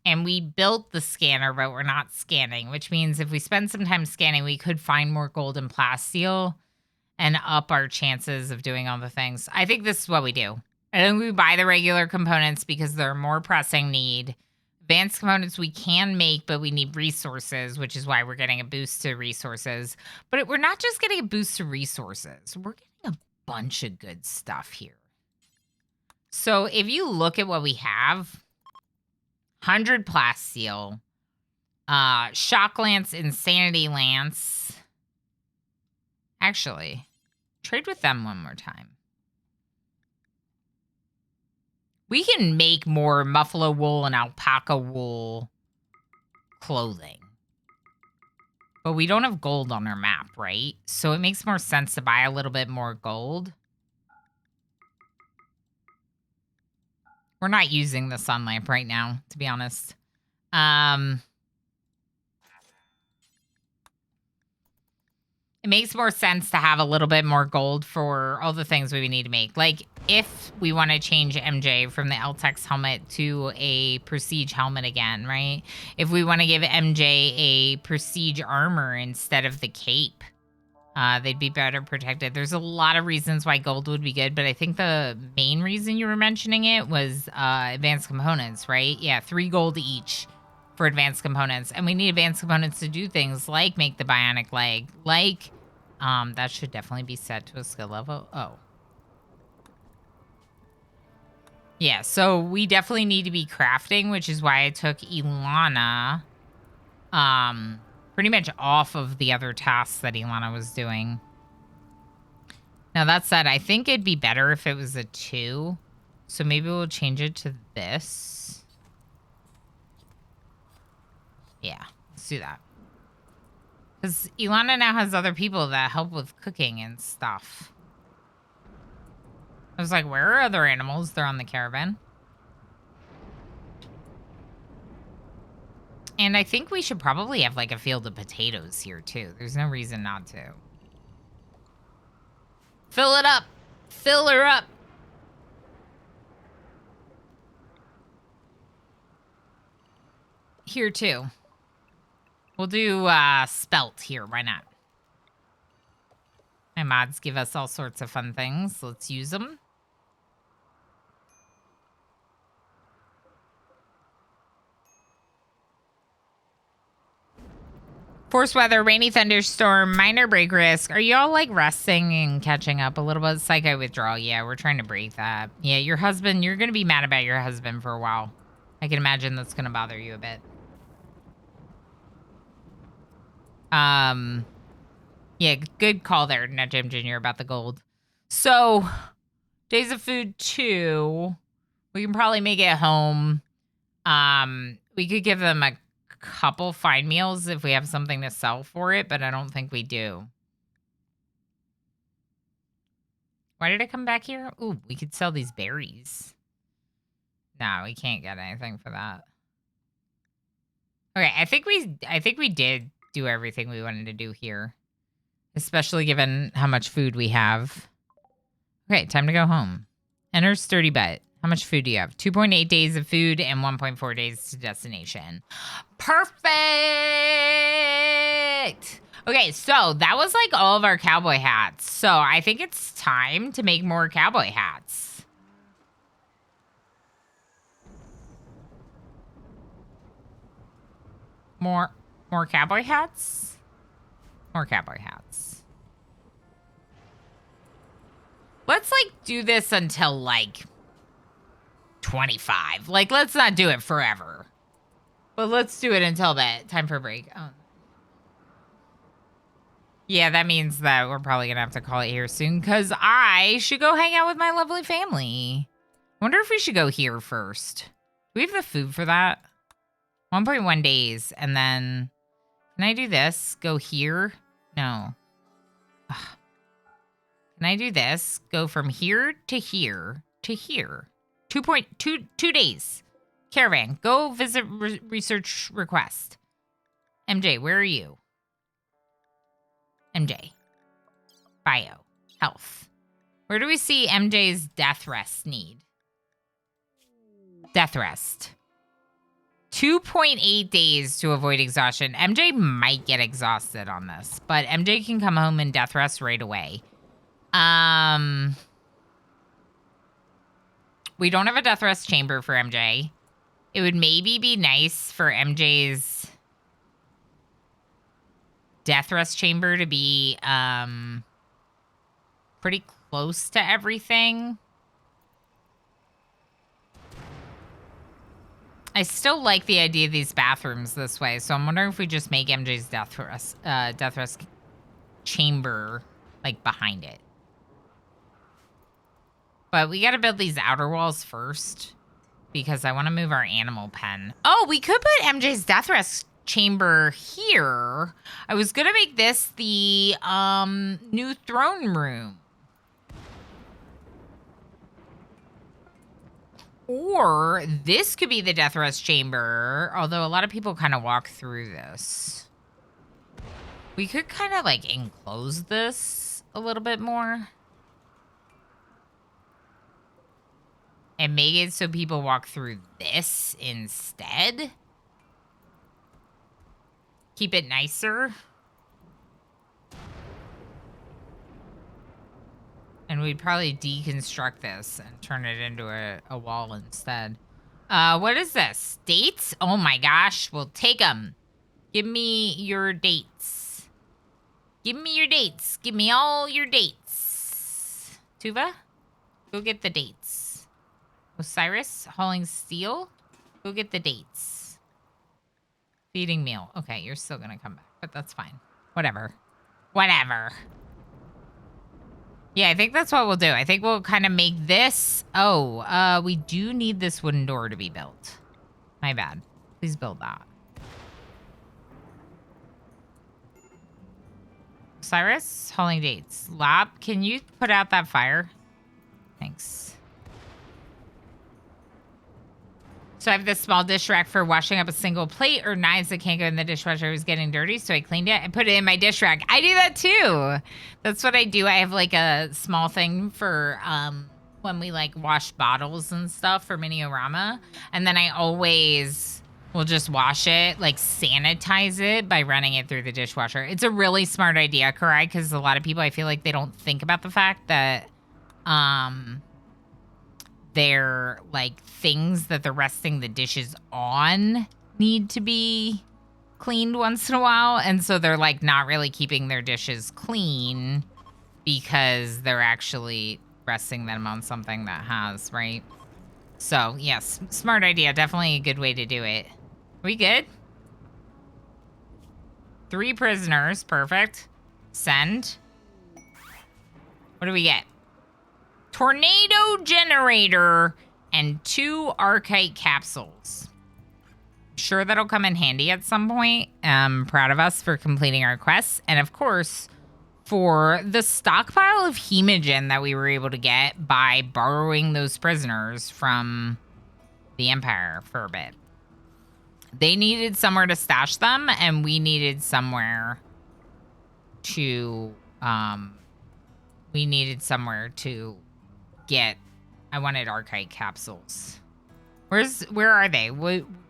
Speaker 1: And we built the scanner, but we're not scanning, which means if we spend some time scanning, we could find more gold and plasteel and up our chances of doing all the things. I think this is what we do. I think we buy the regular components because they're a more pressing need. Advanced components we can make, but we need resources, which is why we're getting a boost to resources. But we're not just getting a boost to resources. We're getting a bunch of good stuff here. So if you look at what we have, 100 plasteel, shock lance, insanity lance. Actually, trade with them one more time. We can make more buffalo wool and alpaca wool clothing. But we don't have gold on our map, right? So it makes more sense to buy a little bit more gold. We're not using the sun lamp right now, to be honest. It makes more sense to have a little bit more gold for all the things we need to make. Like, if we want to change MJ from the LTEX helmet to a Prestige helmet again, right? If we want to give MJ a Prestige armor instead of the cape, they'd be better protected. There's a lot of reasons why gold would be good, but I think the main reason you were mentioning it was advanced components, right? Yeah, 3 gold each for advanced components. And we need advanced components to do things like make the bionic leg, like, that should definitely be set to a skill level. Oh. Yeah, so we definitely need to be crafting, which is why I took Ilana, pretty much off of the other tasks that Ilana was doing. Now, that said, I think it'd be better if it was a 2. So maybe we'll change it to this. Yeah, let's do that. Because Ilana now has other people that help with cooking and stuff. I was like, where are other animals? They're on the caravan. And I think we should probably have like a field of potatoes here too. There's no reason not to. Fill it up. Fill her up. Here too. We'll do spelt here. Why not? My mods give us all sorts of fun things. Let's use them. Force weather, rainy thunderstorm, minor break risk. Are y'all like resting and catching up a little bit? Psycho withdrawal. Yeah, we're trying to break that. Yeah, your husband, you're going to be mad about your husband for a while. I can imagine that's going to bother you a bit. Yeah, good call there, Nut Jim Jr. about the gold. So, days of food 2. We can probably make it home. We could give them a couple fine meals if we have something to sell for it, but I don't think we do. Why did I come back here? Ooh, we could sell these berries. No, we can't get anything for that. Okay, I think we did do everything we wanted to do here. Especially given how much food we have. Okay, time to go home. Enter sturdy bet. How much food do you have? 2.8 days of food and 1.4 days to destination. Perfect! Okay, so that was like all of our cowboy hats. So I think it's time to make more cowboy hats. More cowboy hats? More cowboy hats. Let's like do this until like 25. Like, let's not do it forever. But let's do it until that time for a break. Oh. Yeah, that means that we're probably going to have to call it here soon because I should go hang out with my lovely family. I wonder if we should go here first. Do we have the food for that? 1.1 days. And then, can I do this? Go here? No. Ugh. Can I do this? Go from here to here to here. 2 days. Caravan. Go visit research request. MJ, where are you? MJ. Bio. Health. Where do we see MJ's death rest need? Death rest. 2.8 days to avoid exhaustion. MJ might get exhausted on this, but MJ can come home and death rest right away. We don't have a death rest chamber for MJ. It would maybe be nice for MJ's death rest chamber to be pretty close to everything. I still like the idea of these bathrooms this way, so I'm wondering if we just make MJ's death rest chamber like behind it. But we gotta build these outer walls first because I want to move our animal pen. Oh, we could put MJ's death rest chamber here. I was gonna make this the new throne room. Or this could be the death rest chamber, although a lot of people kind of walk through this. We could kind of like enclose this a little bit more. And make it so people walk through this instead. Keep it nicer. And we'd probably deconstruct this and turn it into a wall instead. What is this? Dates? Oh my gosh, we'll take them. Give me your dates. Give me your dates. Give me all your dates. Tuva, go get the dates. Osiris, hauling steel, go get the dates. Feeding meal. Okay, you're still gonna come back, but that's fine. Whatever. Whatever. Yeah, I think that's what we'll do. I think we'll kind of make this. Oh, we do need this wooden door to be built. My bad. Please build that. Cyrus, hauling dates. Lab, can you put out that fire? Thanks. So I have this small dish rack for washing up a single plate or knives that can't go in the dishwasher. It was getting dirty, so I cleaned it and put it in my dish rack. I do that too. That's what I do. I have like a small thing for when we like wash bottles and stuff for Mini-O-Rama. And then I always will just wash it, like sanitize it by running it through the dishwasher. It's a really smart idea, Karai, because a lot of people, I feel like they don't think about the fact that they're like things that they're resting the dishes on need to be cleaned once in a while. And so they're like not really keeping their dishes clean because they're actually resting them on something that has, right? So yes, smart idea. Definitely a good way to do it. We good? 3 prisoners. Perfect. Send. What do we get? Tornado generator and 2 archite capsules. Sure, that'll come in handy at some point. Proud of us for completing our quests. And of course, for the stockpile of hemogen that we were able to get by borrowing those prisoners from the Empire for a bit. They needed somewhere to stash them, and we needed somewhere to, get. I wanted archite capsules. Where are they?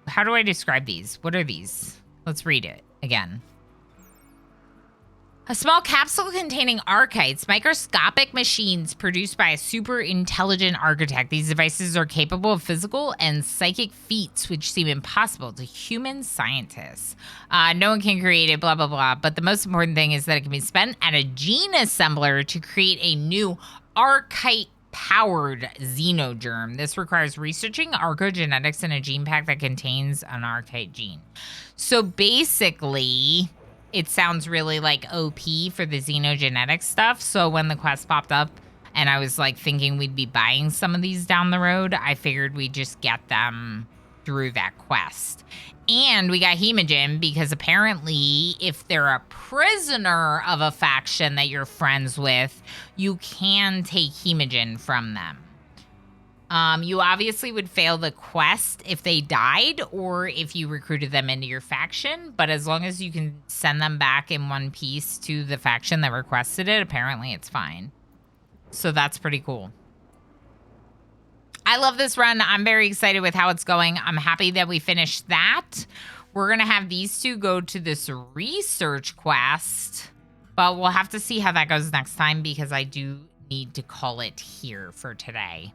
Speaker 1: How do I describe these? What are these? Let's read it again. A small capsule containing archites, microscopic machines produced by a super intelligent architect. These devices are capable of physical and psychic feats which seem impossible to human scientists. No one can create it, blah, blah, blah. But the most important thing is that it can be spent at a gene assembler to create a new archite-powered xenogerm. This requires researching archaeogenetics in a gene pack that contains an archite gene. So basically, it sounds really like OP for the xenogenetics stuff. So when the quest popped up and I was like thinking we'd be buying some of these down the road, I figured we'd just get them through that quest. And we got hemogen because apparently if they're a prisoner of a faction that you're friends with, you can take hemogen from them. You obviously would fail the quest if they died or if you recruited them into your faction, but as long as you can send them back in one piece to the faction that requested it, apparently it's fine. So that's pretty cool. I love this run. I'm very excited with how it's going. I'm happy that we finished that. We're going to have these two go to this research quest, but we'll have to see how that goes next time because I do need to call it here for today.